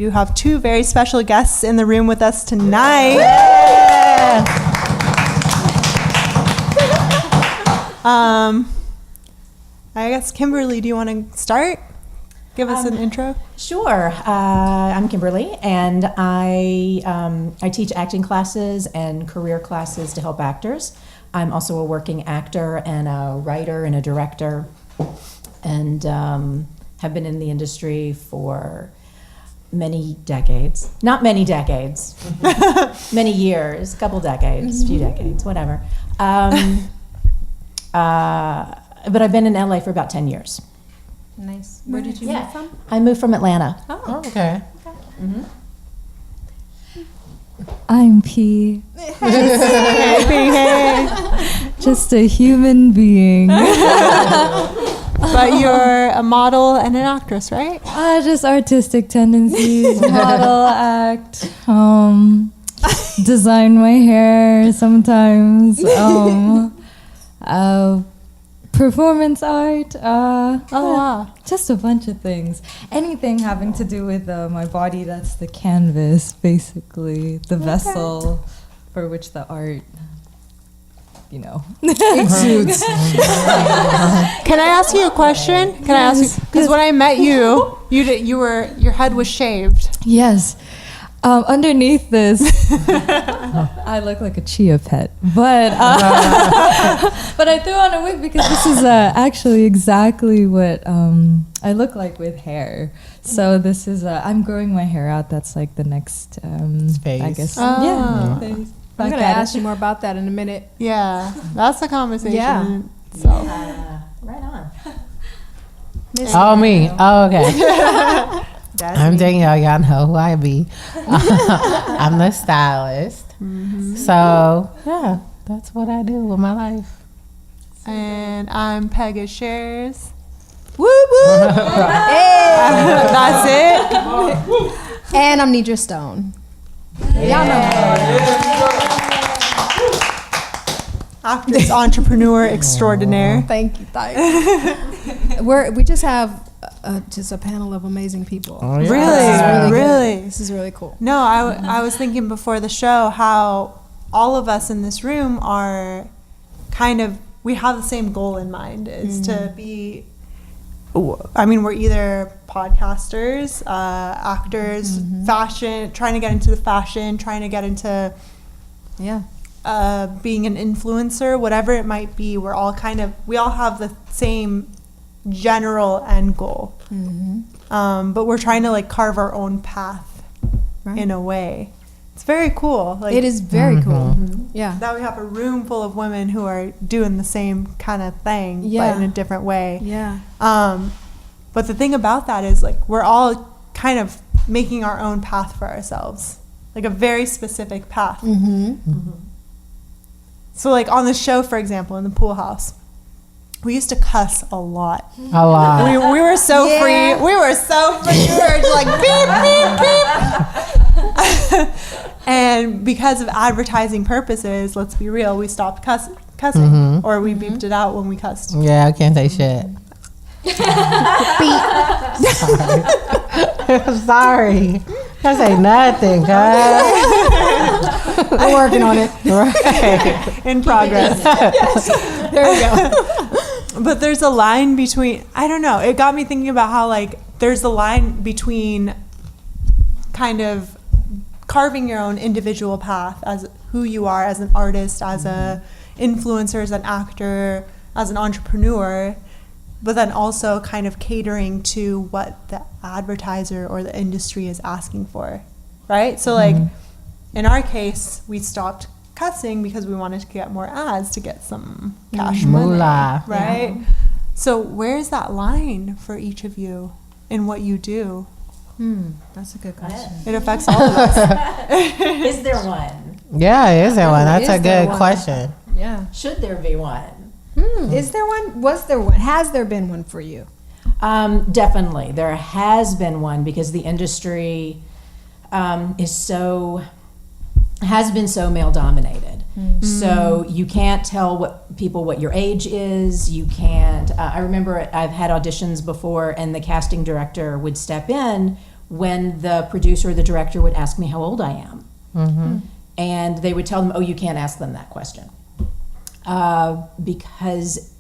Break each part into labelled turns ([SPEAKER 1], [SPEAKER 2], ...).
[SPEAKER 1] do have two very special guests in the room with us tonight. I guess, Kimberly, do you want to start? Give us an intro.
[SPEAKER 2] Sure. I'm Kimberly, and I teach acting classes and career classes to help actors. I'm also a working actor and a writer and a director, and have been in the industry for many decades. Not many decades. Many years, couple decades, few decades, whatever. But I've been in LA for about 10 years.
[SPEAKER 3] Nice. Where did you move from?
[SPEAKER 2] I moved from Atlanta.
[SPEAKER 3] Oh,
[SPEAKER 4] okay.
[SPEAKER 2] Mm-hmm.
[SPEAKER 5] I'm P. Just a human being.
[SPEAKER 1] But you're a model and an actress, right?
[SPEAKER 5] Just artistic tendencies, model, act, design my hair sometimes, performance art, just a bunch of things. Anything having to do with my body, that's the canvas, basically, the vessel for which the art, exudes.
[SPEAKER 1] Can I ask you a question? Can I ask you? Because when I met you, your head was shaved.
[SPEAKER 5] Yes. Underneath this, I look like a chia pet, but but I threw on a wig because this is actually exactly what I look like with hair. So this is I'm growing my hair out. That's like the next
[SPEAKER 4] phase.
[SPEAKER 5] I guess.
[SPEAKER 1] Oh.
[SPEAKER 5] Yeah. Phase.
[SPEAKER 3] I'm going to ask you more about that in a minute.
[SPEAKER 1] Yeah, that's the conversation.
[SPEAKER 3] Yeah.
[SPEAKER 1] So.
[SPEAKER 2] Right on.
[SPEAKER 4] Oh, me. Oh, okay. I'm Danielle. Y'all know who I be. I'm the stylist.
[SPEAKER 1] Mm-hmm.
[SPEAKER 4] So, yeah, that's what I do with my life.
[SPEAKER 1] And I'm Peggy Shares.
[SPEAKER 3] Woo woo!
[SPEAKER 1] That's it.
[SPEAKER 3] And I'm Nidra Stone. Y'all know.
[SPEAKER 1] Actress, entrepreneur extraordinaire.
[SPEAKER 3] Thank you. We just have just a panel of amazing people.
[SPEAKER 4] Oh, yeah.
[SPEAKER 1] Really?
[SPEAKER 3] This is really cool.
[SPEAKER 1] No, I was thinking before the show how all of us in this room are we have the same goal in mind, is to be, we're either podcasters, actors, fashion, trying to get into the fashion, trying to get into being an influencer, whatever it might be. We all have the same general end goal, but we're trying to carve our own path in a way. It's very cool.
[SPEAKER 3] It is very cool. Yeah.
[SPEAKER 1] That we have a room full of women who are doing the same kind of thing, but in a different way.
[SPEAKER 3] Yeah.
[SPEAKER 1] But the thing about that is we're all kind of making our own path for ourselves, a very specific path. So on the show, for example, in the pool house, we used to cuss a lot.
[SPEAKER 4] A lot.
[SPEAKER 1] We were so free. We were so free. We were just beep, beep, beep. And because of advertising purposes, let's be real, we stopped cussing. Or we beeped it out when we cussed.
[SPEAKER 4] Yeah, I can't say shit. Sorry. Can't say nothing, guys.
[SPEAKER 3] We're working on it.
[SPEAKER 4] Right.
[SPEAKER 1] In progress.
[SPEAKER 3] There we go.
[SPEAKER 1] But there's a line between, I don't know, it got me thinking about how there's a line between kind of carving your own individual path as who you are as an artist, as a influencer, as an actor, as an entrepreneur, but then also kind of catering to what the advertiser or the industry is asking for, right? So in our case, we stopped cussing because we wanted to get more ads to get some cash money,
[SPEAKER 4] Moolah.
[SPEAKER 1] right? Yeah. So where's that line for each of you in what you do?
[SPEAKER 3] That's a good question.
[SPEAKER 1] It affects all of us.
[SPEAKER 2] Is there one?
[SPEAKER 4] Yeah, is there one? That's
[SPEAKER 3] Is
[SPEAKER 4] a
[SPEAKER 3] there
[SPEAKER 4] good
[SPEAKER 3] one?
[SPEAKER 4] question.
[SPEAKER 3] Yeah.
[SPEAKER 2] Should there be one?
[SPEAKER 3] Is there one? Was there one? Has there been one for you?
[SPEAKER 2] Definitely. There has been one because the industry has been so male dominated. So you can't tell people what your age is. You can't. I remember I've had auditions before, and the casting director would step in when the producer or the director would ask me how old I am. And they would tell them, oh, you can't ask them that question. Because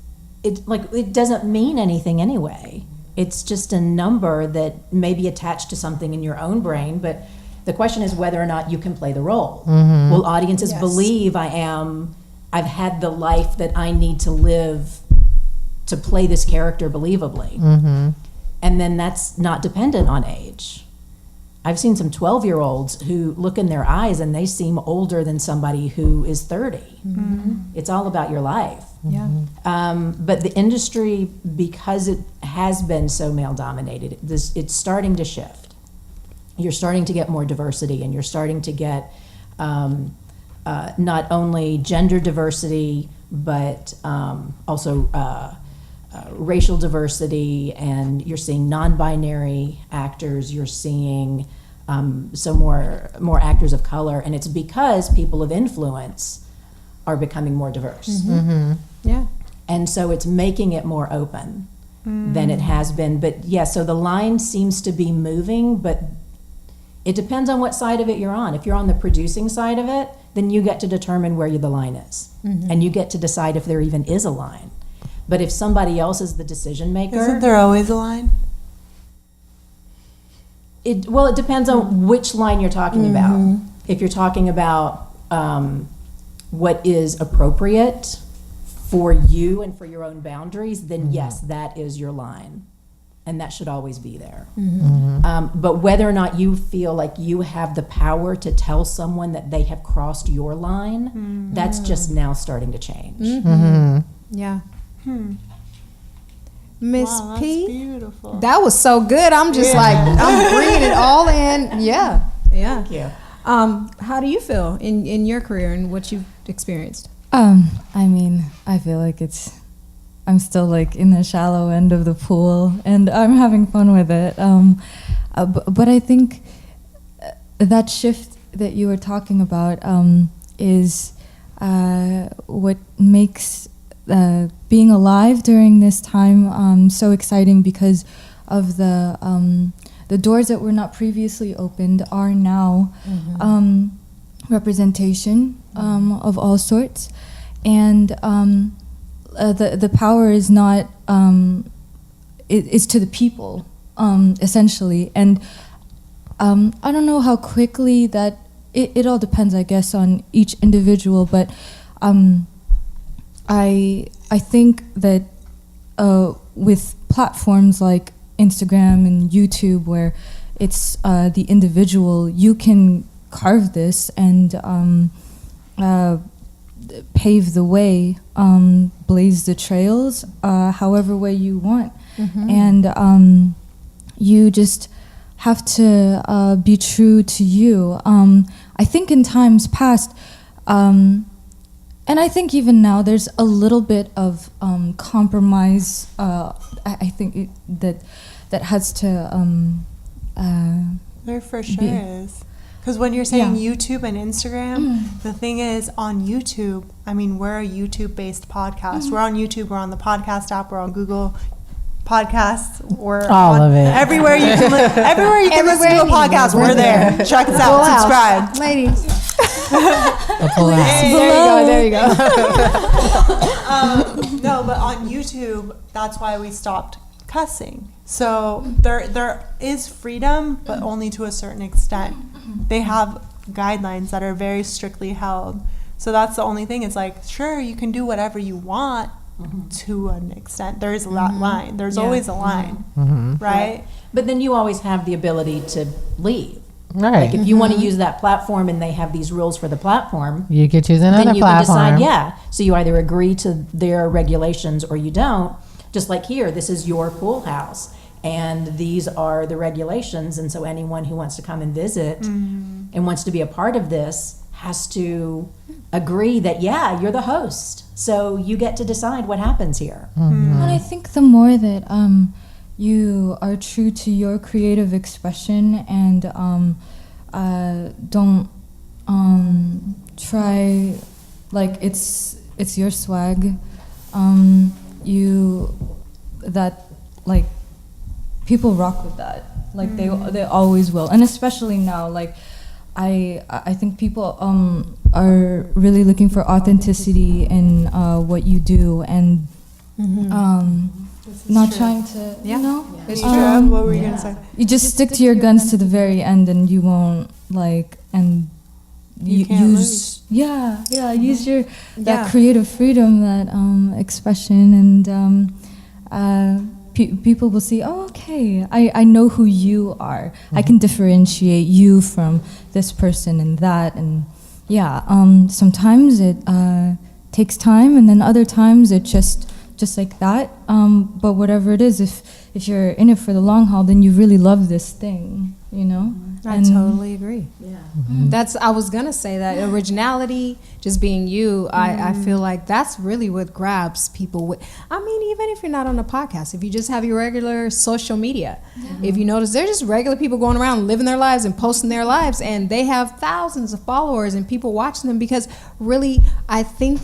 [SPEAKER 2] it doesn't mean anything anyway. It's just a number that may be attached to something in your own brain, but the question is whether or not you can play the role. Will audiences believe I've had the life that I need to live to play this character believably? And then that's not dependent on age. I've seen some 12-year-olds who look in their eyes and they seem older than somebody who is 30. It's all about your life. But the industry, because it has been so male-dominated, it's starting to shift. You're starting to get more diversity, and you're starting to get not only gender diversity, but also racial diversity, and you're seeing non-binary actors, you're seeing some more actors of color, and it's because people of influence are becoming more diverse.
[SPEAKER 3] Yeah.
[SPEAKER 2] And so it's making it more open than it has been. But yeah, so the line seems to be moving, but it depends on what side of it you're on. If you're on the producing side of it, then you get to determine where the line is. And you get to decide if there even is a line. But if somebody else is the decision maker...
[SPEAKER 1] Isn't there always a line?
[SPEAKER 2] It depends on which line you're talking about. If you're talking about what is appropriate for you and for your own boundaries, then yes, that is your line. And that should always be there. But whether or not you feel like you have the power to tell someone that they have crossed your line, that's just now starting to change.
[SPEAKER 3] Yeah. Miss
[SPEAKER 1] Wow,
[SPEAKER 3] P,
[SPEAKER 1] that's beautiful.
[SPEAKER 3] that was so good. I'm just like, I'm bringing it all in. Yeah.
[SPEAKER 2] Thank you.
[SPEAKER 3] How do you feel in your career and what you've experienced?
[SPEAKER 5] I mean, I feel like I'm still like in the shallow end of the pool, and I'm having fun with it. But I think that shift that you were talking about is what makes being alive during this time so exciting, because of the doors that were not previously opened are now representation of all sorts, and the power is not is to the people essentially, and I don't know how quickly that it all depends, I guess, on each individual, but I think that with platforms like Instagram and YouTube, where it's the individual, you can carve this and pave the way, blaze the trails, however way you want. And you just have to be true to you. I think in times past, and I think even now, there's a little bit of compromise. I think that has to.
[SPEAKER 1] There for sure is. Because when you're saying YouTube and Instagram, the thing is, on YouTube, I mean, we're a YouTube-based podcast. We're on YouTube, we're on the podcast app, we're on Google Podcasts, we're
[SPEAKER 4] All
[SPEAKER 1] on
[SPEAKER 4] of it.
[SPEAKER 1] everywhere you can everywhere you can listen to a podcast, we're there. Check us out, subscribe.
[SPEAKER 3] Ladies.
[SPEAKER 1] There
[SPEAKER 3] you go.
[SPEAKER 1] No, but on YouTube, that's why we stopped cussing. So there is freedom, but only to a certain extent. They have guidelines that are very strictly held. So that's the only thing. It's like, sure, you can do whatever you want to an extent. There is a line. There's always a line, right?
[SPEAKER 2] But then you always have the ability to leave.
[SPEAKER 4] Right.
[SPEAKER 2] Like if you want to use that platform and they have these rules for the platform,
[SPEAKER 4] You could choose another
[SPEAKER 2] then you
[SPEAKER 4] platform.
[SPEAKER 2] can decide, so you either agree to their regulations or you don't. Just like here, this is your pool house, and these are the regulations, and so anyone who wants to come and visit and wants to be a part of this has to agree that, you're the host, so you get to decide what happens here.
[SPEAKER 5] And I think the more that you are true to your creative expression and don't try, like it's your swag, people rock with that. Like they always will, and especially now, like I think people are really looking for authenticity in what you do, and not trying to, you know.
[SPEAKER 1] It's true. What were you gonna say?
[SPEAKER 5] You just stick to your guns to the very end, and you won't
[SPEAKER 1] You can't
[SPEAKER 5] use use your that creative freedom, that expression, and people will see, oh, okay, I know who you are. I can differentiate you from this person and that, and sometimes it takes time, and then other times it just like that. But whatever it is, if you're in it for the long haul, then you really love this thing, you know.
[SPEAKER 3] I totally agree. Yeah, I was gonna say that originality, just being you. I feel like that's really what grabs people. I mean, even if you're not on a podcast, if you just have your regular social media, if you notice, they're just regular people going around living their lives and posting their lives, and they have thousands of followers and people watching them, because really, I think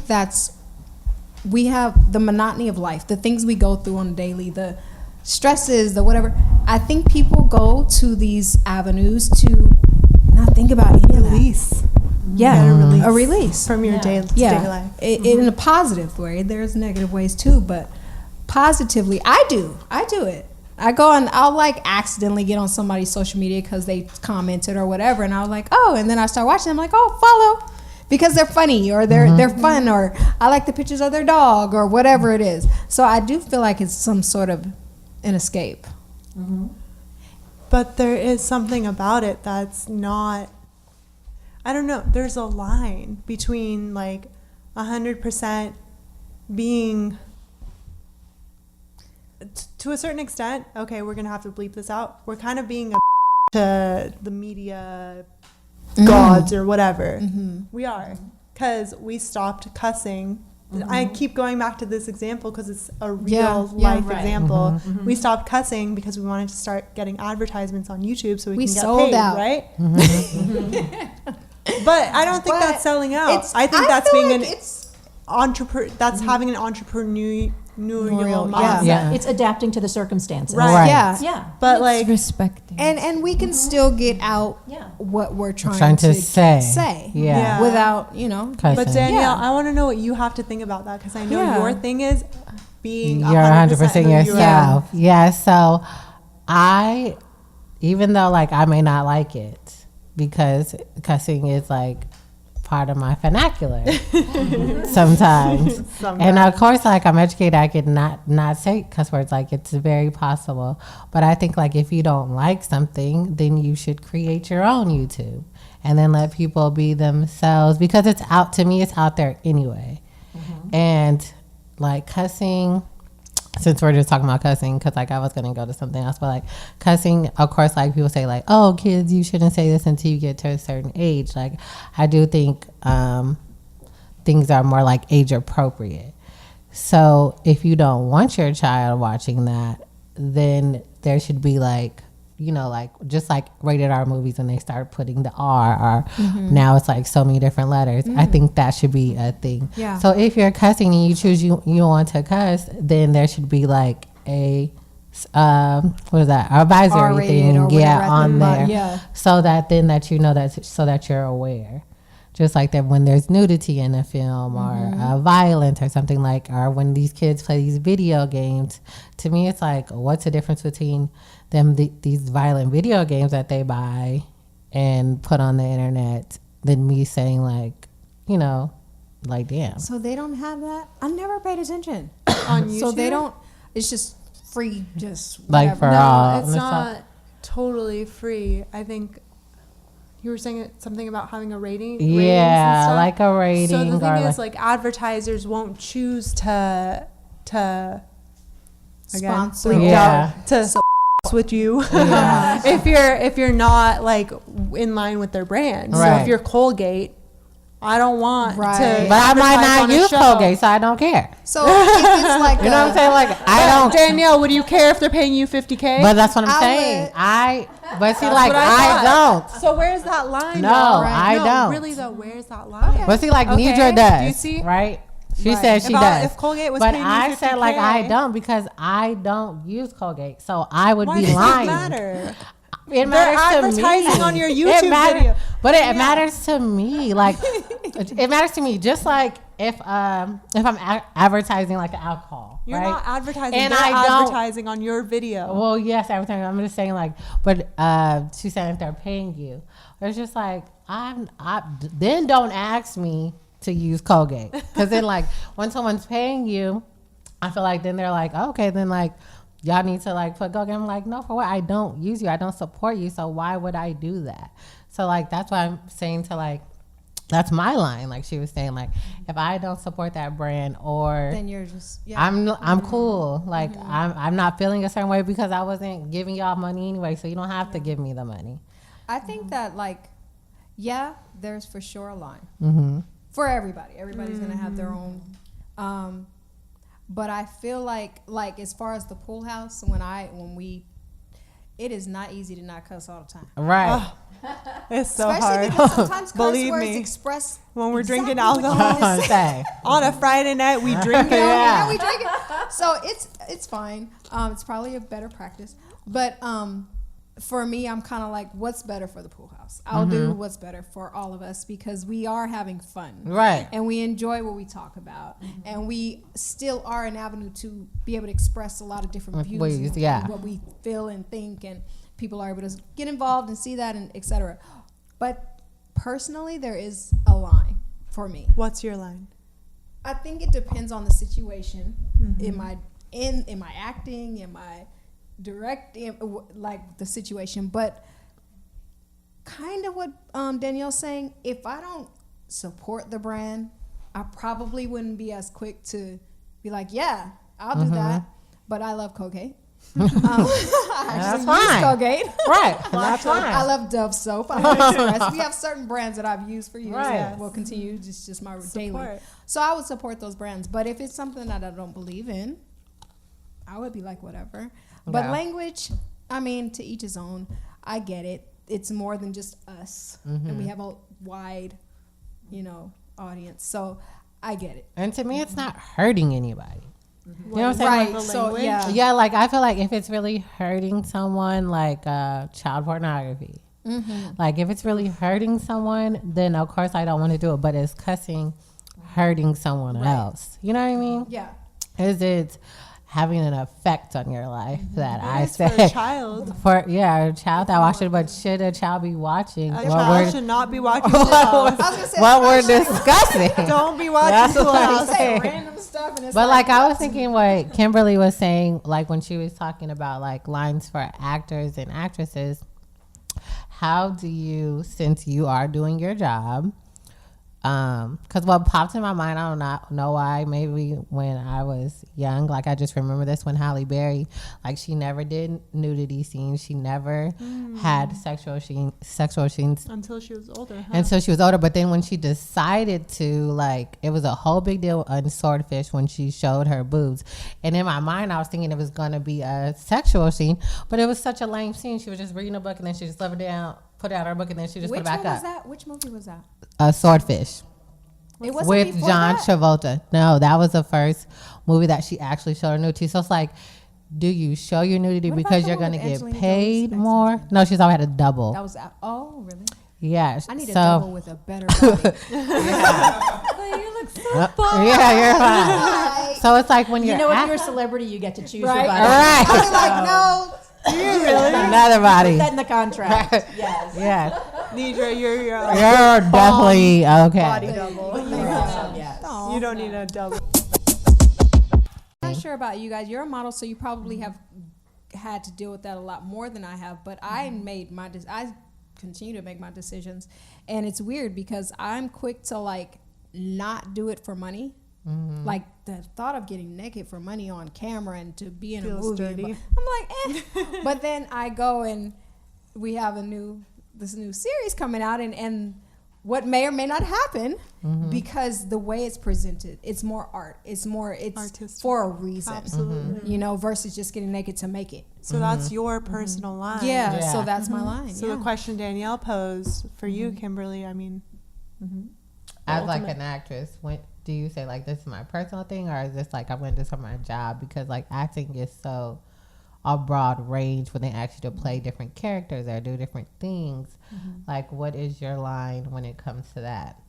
[SPEAKER 3] we have the monotony of life, the things we go through on a daily, the stresses, the whatever. I think people go to these avenues to not think about any of that. Yeah, a release
[SPEAKER 1] from your daily life.
[SPEAKER 3] In a positive way. There's negative ways too, but positively, I do it. I go and I'll like accidentally get on somebody's social media because they commented or whatever, and I was like, oh, and then I start watching. I'm like, oh, follow. Because they're funny, or they're fun, or I like the pictures of their dog, or whatever it is. So I do feel like it's some sort of an escape.
[SPEAKER 1] But there is something about it that's not, I don't know, there's a line between like 100% being, to a certain extent, okay, we're going to have to bleep this out, we're kind of being a to the media gods or whatever. We are, because we stopped cussing. I keep going back to this example because it's a real life example. We stopped cussing because we wanted to start getting advertisements on YouTube so we can get
[SPEAKER 3] sold
[SPEAKER 1] paid,
[SPEAKER 3] out.
[SPEAKER 1] Right? But I don't think that's selling out. I think that's being an entrepreneur. That's having an entrepreneurial mindset.
[SPEAKER 2] Yeah. It's adapting to the circumstances.
[SPEAKER 1] Right.
[SPEAKER 3] Yeah.
[SPEAKER 1] But
[SPEAKER 5] it's
[SPEAKER 1] like
[SPEAKER 5] respecting,
[SPEAKER 3] and we can still get out what we're trying
[SPEAKER 4] to say.
[SPEAKER 1] Yeah.
[SPEAKER 3] Without, you know.
[SPEAKER 1] But Danielle, I want to know what you have to think about that, because I know your thing is being
[SPEAKER 4] you're 100% yourself. Yeah. So I, even though like I may not like it, because cussing is like part of my vernacular sometimes. And of course, like I'm educated, I could not say cuss words, like it's very possible. But I think like if you don't like something, then you should create your own YouTube and then let people be themselves, because it's out, to me, it's out there anyway. And like cussing, since we're just talking about cussing, because like I was going to go to something else, but like cussing, of course, like people say like, oh, kids, you shouldn't say this until you get to a certain age. Like I do think things are more like age appropriate. So if you don't want your child watching that, then there should be like, you know, like just like rated R movies when they start putting the R, or now it's like so many different letters. I think that should be a thing.
[SPEAKER 3] Yeah.
[SPEAKER 4] So if you're cussing and you choose you want to cuss, then there should be like a what is that, advisory
[SPEAKER 3] R-rated
[SPEAKER 4] thing, on there,
[SPEAKER 3] Yeah.
[SPEAKER 4] so that then that you know that, so that you're aware. Just like that when there's nudity in a film or violence or something, like, or when these kids play these video games, to me it's like, what's the difference between them these violent video games that they buy and put on the internet than me saying like, you know, like, damn.
[SPEAKER 3] So they don't have that? I never paid attention.
[SPEAKER 1] on YouTube.
[SPEAKER 3] So they don't, it's just free, just
[SPEAKER 4] Like
[SPEAKER 3] whatever.
[SPEAKER 4] for
[SPEAKER 1] No,
[SPEAKER 4] all.
[SPEAKER 1] it's not totally free. I think you were saying something about having a rating.
[SPEAKER 4] Yeah, like a rating.
[SPEAKER 1] So the thing
[SPEAKER 4] or
[SPEAKER 1] is, like advertisers won't choose to
[SPEAKER 3] Sponsor.
[SPEAKER 1] bleep
[SPEAKER 4] Yeah.
[SPEAKER 1] out to with you if you're not like in line with their brand. So
[SPEAKER 4] Right.
[SPEAKER 1] if you're Colgate, I don't want to.
[SPEAKER 3] Right.
[SPEAKER 4] But I might
[SPEAKER 1] advertise
[SPEAKER 4] not
[SPEAKER 1] on a
[SPEAKER 4] use
[SPEAKER 1] show.
[SPEAKER 4] Colgate, so I don't care.
[SPEAKER 3] So if it's like
[SPEAKER 4] You know what I'm saying? Like I don't.
[SPEAKER 1] Danielle, would you care if they're paying you $50K?
[SPEAKER 4] But that's what I'm
[SPEAKER 3] I
[SPEAKER 4] saying.
[SPEAKER 3] would.
[SPEAKER 4] But see,
[SPEAKER 1] That's
[SPEAKER 4] like
[SPEAKER 1] what
[SPEAKER 4] I
[SPEAKER 1] thought.
[SPEAKER 4] don't.
[SPEAKER 1] So where's that line?
[SPEAKER 4] No,
[SPEAKER 1] y'all?
[SPEAKER 4] I
[SPEAKER 1] No,
[SPEAKER 4] don't.
[SPEAKER 1] Really though, where's that line?
[SPEAKER 4] But see, like
[SPEAKER 1] Okay,
[SPEAKER 4] Nidra does.
[SPEAKER 1] do you see?
[SPEAKER 4] Right? She
[SPEAKER 1] Right.
[SPEAKER 4] said she
[SPEAKER 1] If
[SPEAKER 4] does.
[SPEAKER 1] if Colgate was
[SPEAKER 4] but
[SPEAKER 1] paying you
[SPEAKER 4] I said like I
[SPEAKER 1] 50K,
[SPEAKER 4] don't, because I don't use Colgate, so I would
[SPEAKER 1] why
[SPEAKER 4] be
[SPEAKER 1] does
[SPEAKER 4] lying.
[SPEAKER 1] that matter?
[SPEAKER 4] It
[SPEAKER 1] They're
[SPEAKER 4] matters to me.
[SPEAKER 1] advertising on your YouTube video.
[SPEAKER 4] But it matters to me. Like, it matters to me. Just like if I'm advertising like alcohol.
[SPEAKER 1] You're
[SPEAKER 4] right?
[SPEAKER 1] not advertising.
[SPEAKER 4] And
[SPEAKER 1] they're
[SPEAKER 4] I don't-
[SPEAKER 1] advertising on your video.
[SPEAKER 4] Well, yes, advertising. I'm just saying like, but she's saying if they're paying you. It's just like then don't ask me to use Colgate, because then like when someone's paying you, I feel like then they're like, oh, okay, then like y'all need to like put Colgate. I'm like, no, for what? I don't use you. I don't support you. So why would I do that? So like that's why I'm saying to like, that's my line. Like she was saying, like if I don't support that brand, or
[SPEAKER 3] Then you're just
[SPEAKER 4] I'm cool. Like I'm not feeling a certain way because I wasn't giving y'all money anyway. So you don't have to give me the money.
[SPEAKER 3] I think that like, yeah, there's for sure a line for everybody. Everybody's gonna have their own. But I feel like as far as the pool house, it is not easy to not cuss all the time.
[SPEAKER 4] Right.
[SPEAKER 1] It's so
[SPEAKER 3] Especially
[SPEAKER 1] hard.
[SPEAKER 3] because sometimes curse
[SPEAKER 1] Believe
[SPEAKER 3] words
[SPEAKER 1] me.
[SPEAKER 3] express
[SPEAKER 1] When we're drinking
[SPEAKER 3] exactly what you
[SPEAKER 1] alcohol.
[SPEAKER 3] wanna say.
[SPEAKER 4] Say.
[SPEAKER 1] On a Friday night, we drink it.
[SPEAKER 4] Yeah.
[SPEAKER 3] We drink it. So it's fine. It's probably a better practice. But for me, I'm kind of like, what's better for the pool house? I'll do what's better for all of us, because we are having fun.
[SPEAKER 4] Right.
[SPEAKER 3] And we enjoy what we talk about. And we still are an avenue to be able to express a lot of different views.
[SPEAKER 4] Ways,
[SPEAKER 3] and
[SPEAKER 4] yeah.
[SPEAKER 3] what we feel and think. And people are able to get involved and see that, and et cetera. But personally, there is a line for me.
[SPEAKER 1] What's your line?
[SPEAKER 3] I think it depends on the situation. Am I acting? Am I directing? Like the situation. But kind of what Danielle's saying, if I don't support the brand, I probably wouldn't be as quick to be like, yeah, I'll do that. But I love Colgate. I
[SPEAKER 4] That's
[SPEAKER 3] actually use
[SPEAKER 4] fine.
[SPEAKER 3] Colgate.
[SPEAKER 4] Right. That's fine.
[SPEAKER 3] I love Dove soap. I love Express. We have certain brands that I've used for years
[SPEAKER 4] Right.
[SPEAKER 3] that will continue. It's just my daily.
[SPEAKER 1] Support.
[SPEAKER 3] So I would support those brands. But if it's something that I don't believe in, I would be like, whatever. But
[SPEAKER 4] Yeah.
[SPEAKER 3] language, I mean, to each his own. I get it. It's more than just us. And we have a wide, audience. So I get it.
[SPEAKER 4] And to me, it's not hurting anybody. You know what I'm saying?
[SPEAKER 3] Right.
[SPEAKER 1] the
[SPEAKER 3] So,
[SPEAKER 1] language?
[SPEAKER 3] yeah.
[SPEAKER 4] Yeah, like I feel like if it's really hurting someone, like child pornography, like if it's really hurting someone, then of course I don't want to do it. But is cussing hurting someone else? You know what I mean?
[SPEAKER 3] Yeah.
[SPEAKER 4] Is it having an effect on your life that I
[SPEAKER 1] It's for a
[SPEAKER 4] say
[SPEAKER 1] child.
[SPEAKER 4] for a child that watched it? But should a child be watching?
[SPEAKER 1] A
[SPEAKER 4] what
[SPEAKER 1] child
[SPEAKER 4] we're-
[SPEAKER 1] should not be watching Pool House.
[SPEAKER 3] I was gonna say,
[SPEAKER 4] what we're discussing?
[SPEAKER 1] Don't be watching
[SPEAKER 4] That's
[SPEAKER 1] Pool
[SPEAKER 4] what I'm
[SPEAKER 1] House.
[SPEAKER 4] saying.
[SPEAKER 3] random stuff, and it's
[SPEAKER 4] But like I was thinking what Kimberly was saying, like when she was talking about like lines for actors and actresses, how do you, since you are doing your job, because what popped in my mind, I don't know why, maybe when I was young, like I just remember this when Halle Berry, like she never did nudity scenes, she never had sexual scenes
[SPEAKER 1] Until she was older, huh?
[SPEAKER 4] until she was older. But then when she decided to, like, it was a whole big deal on Swordfish when she showed her boobs. And in my mind, I was thinking it was going to be a sexual scene, but it was such a lame scene. She was just reading a book and then she just left it down, put out her book, and then she just
[SPEAKER 3] Which
[SPEAKER 4] put it back
[SPEAKER 3] one was
[SPEAKER 4] up.
[SPEAKER 3] that? Which movie was that?
[SPEAKER 4] Swordfish
[SPEAKER 3] It wasn't
[SPEAKER 4] with
[SPEAKER 3] before
[SPEAKER 4] John
[SPEAKER 3] that?
[SPEAKER 4] Travolta. No, that was the first movie that she actually showed her nudity. So it's like, do you show your nudity
[SPEAKER 3] What about
[SPEAKER 4] because
[SPEAKER 3] the
[SPEAKER 4] you're
[SPEAKER 3] one
[SPEAKER 4] going to
[SPEAKER 3] with
[SPEAKER 4] get
[SPEAKER 3] Angelina
[SPEAKER 4] paid
[SPEAKER 3] Jolie's
[SPEAKER 4] more?
[SPEAKER 3] ex-husband?
[SPEAKER 4] No, she's always had a double.
[SPEAKER 3] That was oh really?
[SPEAKER 4] Yeah.
[SPEAKER 3] I need a
[SPEAKER 4] so,
[SPEAKER 3] double with a better body.
[SPEAKER 5] You look so
[SPEAKER 4] yeah, you're fine. So it's like when you're
[SPEAKER 2] You know, if
[SPEAKER 4] act-
[SPEAKER 2] you're a celebrity, you get to choose
[SPEAKER 3] Right.
[SPEAKER 2] your body.
[SPEAKER 4] Right.
[SPEAKER 3] I was like, no.
[SPEAKER 4] Another body.
[SPEAKER 2] Put that in the contract. Yes.
[SPEAKER 4] Yeah.
[SPEAKER 1] Nidra, you're your own
[SPEAKER 4] You're definitely okay.
[SPEAKER 1] body double.
[SPEAKER 2] Yes.
[SPEAKER 1] You don't need a double.
[SPEAKER 3] I'm not sure about you guys. You're a model, so you probably have had to deal with that a lot more than I have. But I made I continue to make my decisions, and it's weird because I'm quick to like not do it for money. Like the thought of getting naked for money on camera and to be in
[SPEAKER 1] Feels
[SPEAKER 3] a movie,
[SPEAKER 1] dirty.
[SPEAKER 3] I'm like, eh. But then I go and we have this new series coming out, and what may or may not happen because the way it's presented, it's more art. It's
[SPEAKER 1] Artistic.
[SPEAKER 3] for a reason.
[SPEAKER 1] Absolutely.
[SPEAKER 3] Versus just getting naked to make it.
[SPEAKER 1] So that's your personal line.
[SPEAKER 3] Yeah, so
[SPEAKER 4] Yeah.
[SPEAKER 3] that's my line.
[SPEAKER 1] So the question Danielle posed for you, Kimberly, I mean,
[SPEAKER 4] As like an actress, when do you say like this is my personal thing, or is this like I'm going to do this for my job? Because like acting is so a broad range when they ask you to play different characters or do different things. Like, what is your line when it comes to that?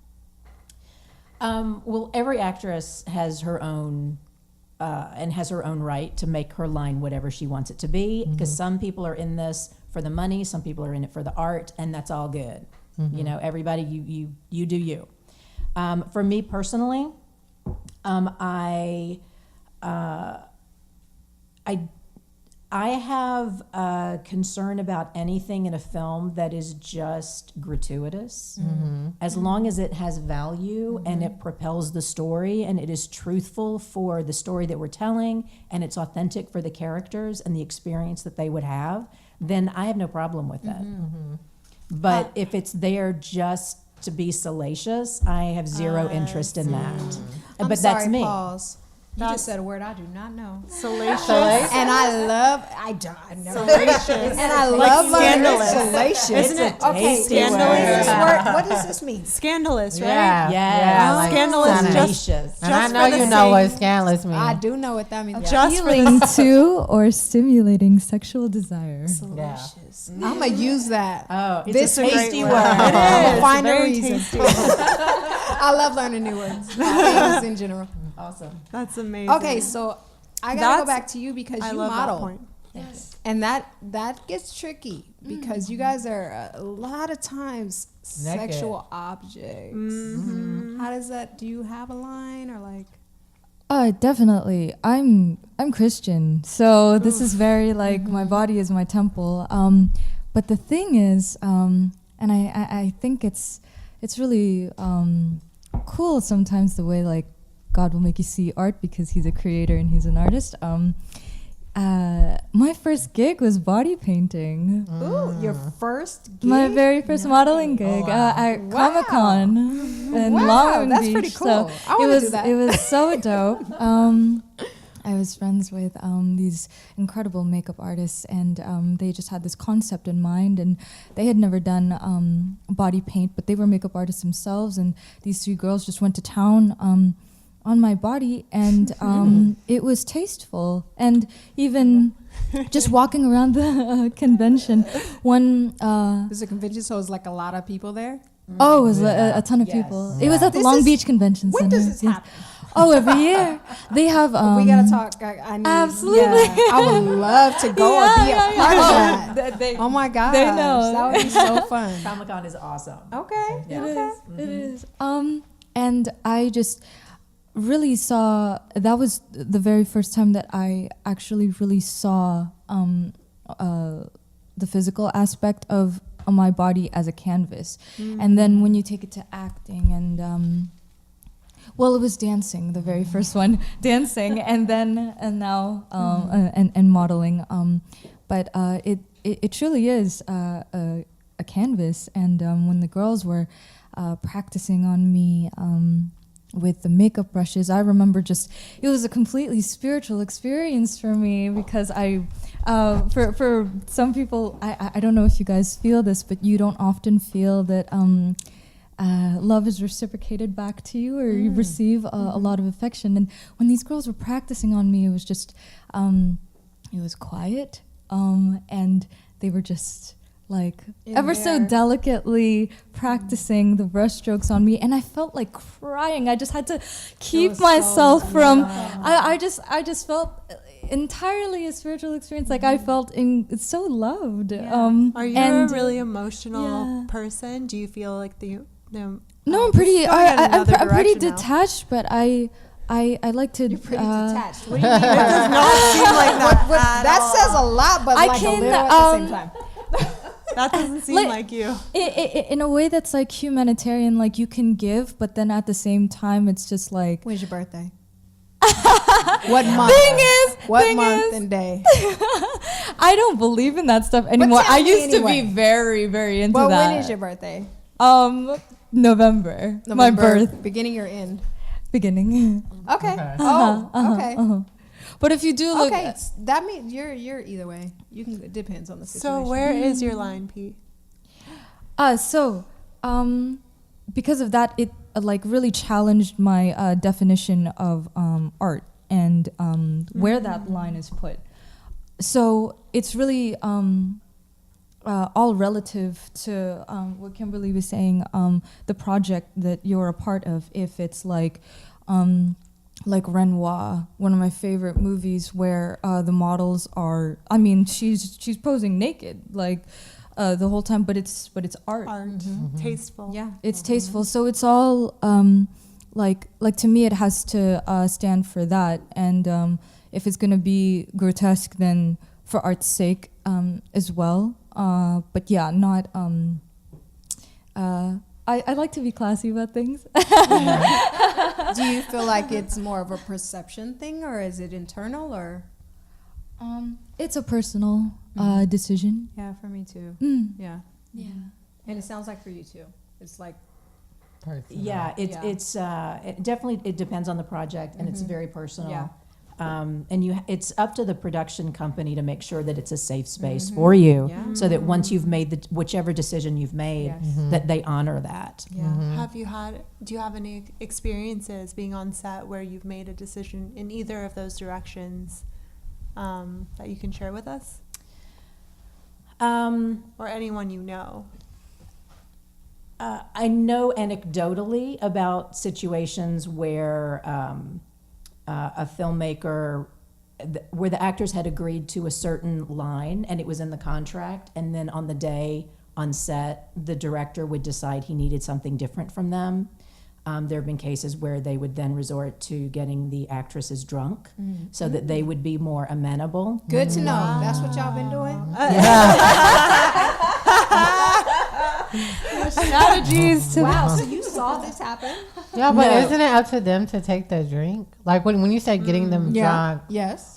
[SPEAKER 2] Well, every actress has her own and has her own right to make her line whatever she wants it to be, because some people are in this for the money, some people are in it for the art, and that's all good. You know, everybody, you do you. For me personally, I have a concern about anything in a film that is just gratuitous. As long as it has value and it propels the story and it is truthful for the story that we're telling and it's authentic for the characters and the experience that they would have, then I have no problem with it. But if it's there just to be salacious, I have zero interest in that.
[SPEAKER 3] I'm
[SPEAKER 2] But
[SPEAKER 3] sorry,
[SPEAKER 2] that's me.
[SPEAKER 3] Pause. You just said a word I do not know.
[SPEAKER 1] Salacious.
[SPEAKER 3] And I love, I know.
[SPEAKER 1] Salacious.
[SPEAKER 3] And I
[SPEAKER 1] Like
[SPEAKER 3] love learning
[SPEAKER 1] scandalous.
[SPEAKER 3] salacious.
[SPEAKER 2] Isn't it
[SPEAKER 3] Okay,
[SPEAKER 2] tasty
[SPEAKER 3] scandalous
[SPEAKER 1] word?
[SPEAKER 3] word. What does this mean?
[SPEAKER 1] Scandalous, right?
[SPEAKER 4] Yeah,
[SPEAKER 2] Yes.
[SPEAKER 4] like
[SPEAKER 1] Scandalous,
[SPEAKER 4] kinda-
[SPEAKER 1] just-
[SPEAKER 2] Salacious.
[SPEAKER 4] and I
[SPEAKER 1] just
[SPEAKER 4] know
[SPEAKER 1] for the
[SPEAKER 4] you know what
[SPEAKER 1] sake-
[SPEAKER 4] scandalous means.
[SPEAKER 3] I do know what that means.
[SPEAKER 1] Just for
[SPEAKER 5] Appealing
[SPEAKER 1] the
[SPEAKER 5] to or stimulating sexual desire.
[SPEAKER 4] Yeah.
[SPEAKER 3] I'm gonna use that.
[SPEAKER 2] Oh, it's
[SPEAKER 3] This
[SPEAKER 2] a
[SPEAKER 3] is a
[SPEAKER 2] tasty
[SPEAKER 3] great
[SPEAKER 2] word.
[SPEAKER 3] word.
[SPEAKER 1] It is
[SPEAKER 3] Find a
[SPEAKER 1] very
[SPEAKER 3] reason.
[SPEAKER 1] tasty.
[SPEAKER 3] I love learning new words. Things in general.
[SPEAKER 2] Awesome.
[SPEAKER 1] That's amazing.
[SPEAKER 3] Okay, so I gotta go
[SPEAKER 1] That's-
[SPEAKER 3] back to you because
[SPEAKER 1] I
[SPEAKER 3] you
[SPEAKER 1] love
[SPEAKER 3] model.
[SPEAKER 1] that point.
[SPEAKER 2] Yes.
[SPEAKER 3] And that gets tricky because you guys are a lot of times
[SPEAKER 4] Naked.
[SPEAKER 3] sexual objects. How does that? Do you have a line or like?
[SPEAKER 5] Definitely. I'm Christian, so this is very like my body is my temple. But the thing is, and I think it's really cool sometimes the way like God will make you see art because He's a creator and He's an artist. My first gig was body painting.
[SPEAKER 3] Ooh, your first gig?
[SPEAKER 5] My very first modeling gig at Comic Con in Long
[SPEAKER 3] that's
[SPEAKER 5] Beach.
[SPEAKER 3] pretty cool.
[SPEAKER 5] So
[SPEAKER 3] I wanna
[SPEAKER 5] it was
[SPEAKER 3] do that.
[SPEAKER 5] it was so dope. I was friends with these incredible makeup artists, and they just had this concept in mind, and they had never done body paint, but they were makeup artists themselves, and these three girls just went to town on my body, and it was tasteful. And even just walking around the convention, one
[SPEAKER 3] There's a convention, so it's like a lot of people there.
[SPEAKER 5] it was a ton of people. It was at the
[SPEAKER 3] This
[SPEAKER 5] Long
[SPEAKER 3] is-
[SPEAKER 5] Beach Convention
[SPEAKER 3] When
[SPEAKER 5] Center.
[SPEAKER 3] does this
[SPEAKER 5] Yes.
[SPEAKER 3] happen?
[SPEAKER 5] Oh, every year they have.
[SPEAKER 3] We gotta talk. I need,
[SPEAKER 5] absolutely.
[SPEAKER 3] yeah, I would love to go
[SPEAKER 5] Yeah,
[SPEAKER 3] or be
[SPEAKER 5] yeah,
[SPEAKER 3] a part
[SPEAKER 5] yeah.
[SPEAKER 3] of that.
[SPEAKER 5] They-
[SPEAKER 3] Oh my god,
[SPEAKER 5] they know.
[SPEAKER 3] that would be so fun.
[SPEAKER 2] Comic-Con is awesome.
[SPEAKER 3] Okay,
[SPEAKER 2] Yeah.
[SPEAKER 3] okay.
[SPEAKER 5] It is. And I just really saw that was the very first time that I actually really saw the physical aspect of my body as a canvas. And then when you take it to acting and well, it was dancing, the very first one, dancing, and now and modeling. But it truly is a canvas. And when the girls were practicing on me with the makeup brushes, I remember it was a completely spiritual experience for me because for some people, I don't know if you guys feel this, but you don't often feel that love is reciprocated back to you, or you receive a lot of affection. And when these girls were practicing on me, it was just, it was quiet, and they were just like ever so delicately practicing the brushstrokes on me, and I felt like crying. I just had to keep myself from. I just felt entirely a spiritual experience. Like I felt so loved.
[SPEAKER 1] Are you a
[SPEAKER 5] and-
[SPEAKER 1] really emotional
[SPEAKER 5] yeah.
[SPEAKER 1] person? Do you feel like
[SPEAKER 5] No, I'm pretty.
[SPEAKER 1] going in
[SPEAKER 5] I'm
[SPEAKER 1] another
[SPEAKER 5] pretty
[SPEAKER 1] direction now.
[SPEAKER 5] detached, but I like to.
[SPEAKER 3] You're pretty detached. What do you mean?
[SPEAKER 1] It does not seem like that.
[SPEAKER 3] That says a lot, but
[SPEAKER 5] I
[SPEAKER 3] like
[SPEAKER 5] can,
[SPEAKER 3] a little at the same time.
[SPEAKER 1] That doesn't seem
[SPEAKER 5] Like-
[SPEAKER 1] like you.
[SPEAKER 5] In a way that's like humanitarian, like you can give, but then at the same time, it's just like.
[SPEAKER 3] When's your birthday? What month? What
[SPEAKER 5] thing
[SPEAKER 3] month
[SPEAKER 5] is-
[SPEAKER 3] and day?
[SPEAKER 5] I don't believe in that stuff anymore.
[SPEAKER 3] tell
[SPEAKER 5] I
[SPEAKER 3] me
[SPEAKER 5] used to
[SPEAKER 3] anyway.
[SPEAKER 5] be very, very into
[SPEAKER 3] Well,
[SPEAKER 5] that.
[SPEAKER 3] when is your birthday?
[SPEAKER 5] November. My birth
[SPEAKER 3] beginning or end?
[SPEAKER 5] beginning.
[SPEAKER 3] Okay.
[SPEAKER 4] Okay.
[SPEAKER 3] Oh, okay.
[SPEAKER 5] But if you do look,
[SPEAKER 3] Okay, that means you're either way. You can. It depends on the situation.
[SPEAKER 1] So where is your line, Pete?
[SPEAKER 5] because of that, it like really challenged my definition of art and where that line is put. so it's really all relative to what Kimberly was saying, the project that you're a part of. If it's like Renoir, one of my favorite movies, where the models are, I mean, she's posing naked like the whole time, but it's art.
[SPEAKER 1] Tasteful.
[SPEAKER 3] Yeah.
[SPEAKER 5] It's tasteful. So it's all like to me, it has to stand for that. And if it's gonna be grotesque, then for art's sake as well. But yeah, not. I like to be classy about things.
[SPEAKER 3] Do you feel like it's more of a perception thing, or is it internal, or?
[SPEAKER 5] It's a personal decision.
[SPEAKER 3] Yeah, for me too. Yeah.
[SPEAKER 5] Yeah.
[SPEAKER 3] And it sounds like for you too. It's like,
[SPEAKER 2] Yeah, it's it definitely, it depends on the project, and it's very personal.
[SPEAKER 3] Yeah.
[SPEAKER 2] And it's up to the production company to make sure that it's a safe space for you,
[SPEAKER 3] Yeah.
[SPEAKER 2] so that once you've made whichever decision you've made,
[SPEAKER 3] Yes.
[SPEAKER 2] that they honor that.
[SPEAKER 3] yeah.
[SPEAKER 1] Do you have any experiences being on set where you've made a decision in either of those directions that you can share with us? Or anyone you know?
[SPEAKER 2] I know anecdotally about situations where a filmmaker, where the actors had agreed to a certain line and it was in the contract, and then on the day on set, the director would decide he needed something different from them. There have been cases where they would then resort to getting the actresses drunk so that they would be more amenable.
[SPEAKER 3] Good to know. That's what y'all been doing?
[SPEAKER 5] Strategies to
[SPEAKER 3] Wow, so you saw this happen?
[SPEAKER 4] Yeah, but
[SPEAKER 2] No.
[SPEAKER 4] isn't it up to them to take the drink? Like when you say getting them drunk,
[SPEAKER 3] Yes.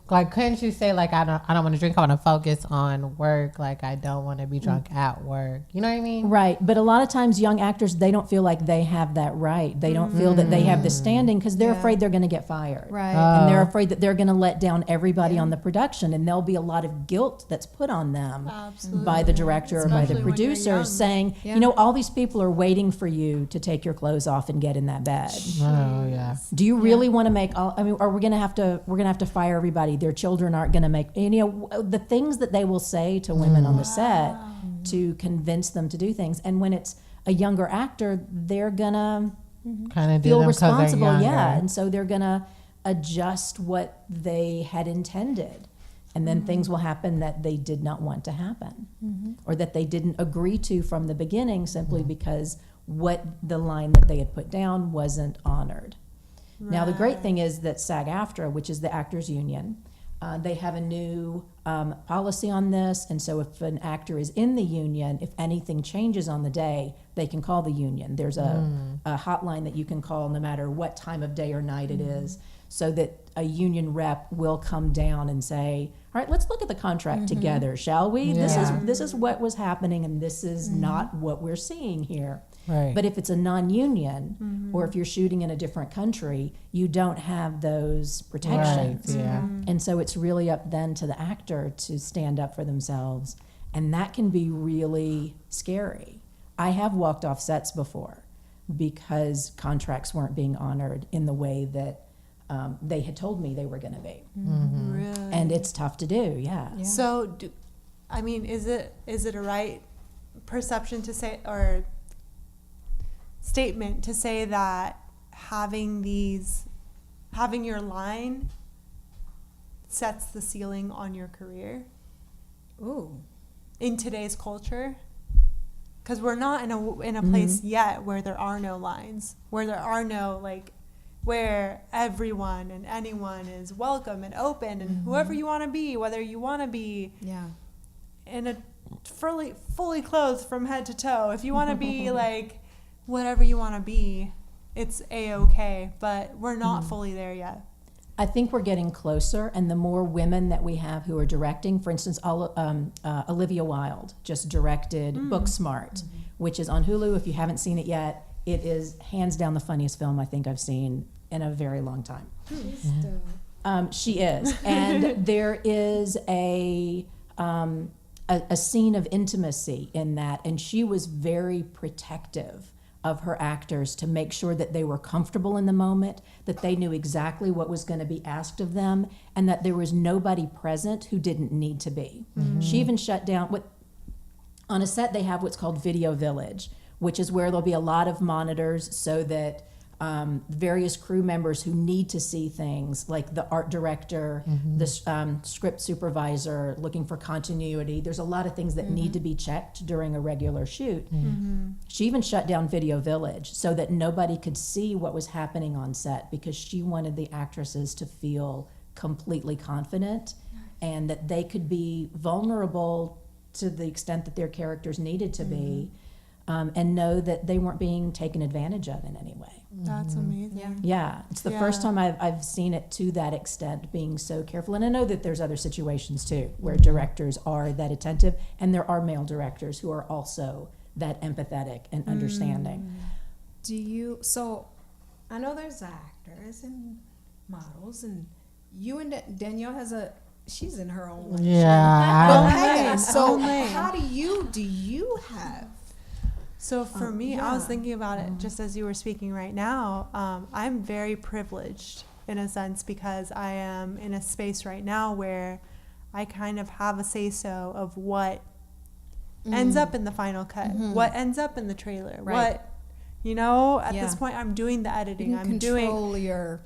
[SPEAKER 4] like couldn't you say like I don't want to drink, I want to focus on work, like I don't want to be drunk at work. You know what I mean?
[SPEAKER 2] Right, but a lot of times young actors, they don't feel like they have that right. They don't feel that they have the standing because they're
[SPEAKER 3] Yeah.
[SPEAKER 2] afraid they're going to get fired.
[SPEAKER 3] Right.
[SPEAKER 2] And they're afraid that they're going to let down everybody on the production, and there'll be a lot of guilt that's put on them
[SPEAKER 1] Absolutely.
[SPEAKER 2] by the director or by the
[SPEAKER 1] Especially when you're
[SPEAKER 2] producer
[SPEAKER 1] young.
[SPEAKER 2] saying,
[SPEAKER 3] Yeah.
[SPEAKER 2] you know, all these people are waiting for you to take your clothes off and get in that bed.
[SPEAKER 4] Oh yeah.
[SPEAKER 2] Do you really want to make all, I mean, are we going to have to fire everybody? Their children aren't going to make, and, you know, the things that they will say to women on the set to convince them to do things. And when it's a younger actor, they're going to
[SPEAKER 4] Kind of do
[SPEAKER 2] feel
[SPEAKER 4] them 'cause they're
[SPEAKER 2] responsible.
[SPEAKER 4] younger.
[SPEAKER 2] Yeah. And so they're going to adjust what they had intended. And then things will happen that they did not want to happen, or that they didn't agree to from the beginning, simply because what the line that they had put down wasn't honored. Now, the great thing is that SAG-AFTRA, which is the actors union, they have a new policy on this, and so if an actor is in the union, if anything changes on the day, they can call the union. There's a hotline that you can call no matter what time of day or night it is, so that a union rep will come down and say, all right, let's look at the contract together, shall we?
[SPEAKER 4] Yeah.
[SPEAKER 2] This is what was happening, and this is not what we're seeing here.
[SPEAKER 4] Right.
[SPEAKER 2] But if it's a non-union, or if you're shooting in a different country, you don't have those protections.
[SPEAKER 4] Right, yeah.
[SPEAKER 2] And so it's really up then to the actor to stand up for themselves. And that can be really scary. I have walked off sets before because contracts weren't being honored in the way that they had told me they were going to be.
[SPEAKER 1] Really?
[SPEAKER 2] And it's tough to do, yeah.
[SPEAKER 1] So, I mean, is it a right perception to say, or statement to say, that having your line sets the ceiling on your career
[SPEAKER 3] Ooh.
[SPEAKER 1] in today's culture? Because we're not in a place yet where there are no lines, where there are no, like, where everyone and anyone is welcome and open, and whoever you want to be, whether you want to be
[SPEAKER 3] Yeah.
[SPEAKER 1] in a fully clothed from head to toe, if you want to be like whatever you want to be, it's a-okay, but we're not fully there yet.
[SPEAKER 2] I think we're getting closer, and the more women that we have who are directing, for instance, Olivia Wilde just directed Booksmart, which is on Hulu. If you haven't seen it yet, it is hands down the funniest film I think I've seen in a very long time. She is, and there is a scene of intimacy in that, and she was very protective of her actors to make sure that they were comfortable in the moment, that they knew exactly what was going to be asked of them, and that there was nobody present who didn't need to be. She even shut down on a set they have what's called Video Village, which is where there'll be a lot of monitors so that various crew members who need to see things, like the art director, the script supervisor, looking for continuity. There's a lot of things that need to be checked during a regular shoot. She even shut down Video Village so that nobody could see what was happening on set, because she wanted the actresses to feel completely confident and that they could be vulnerable to the extent that their characters needed to be. And know that they weren't being taken advantage of in any way.
[SPEAKER 1] That's amazing.
[SPEAKER 2] Yeah, it's the first time I've seen it to that extent, being so careful. And I know that there's other situations too where directors are that attentive, and there are male directors who are also that empathetic and understanding.
[SPEAKER 3] So I know there's actors and models, and you and Danielle she's in her own lane.
[SPEAKER 4] Yeah.
[SPEAKER 3] So how do you have?
[SPEAKER 1] So for me, I was thinking about it just as you were speaking right now. I'm very privileged in a sense, because I am in a space right now where I kind of have a say-so of what ends up in the final cut, what ends up in the trailer, what, at this point I'm doing the editing. I'm
[SPEAKER 3] control your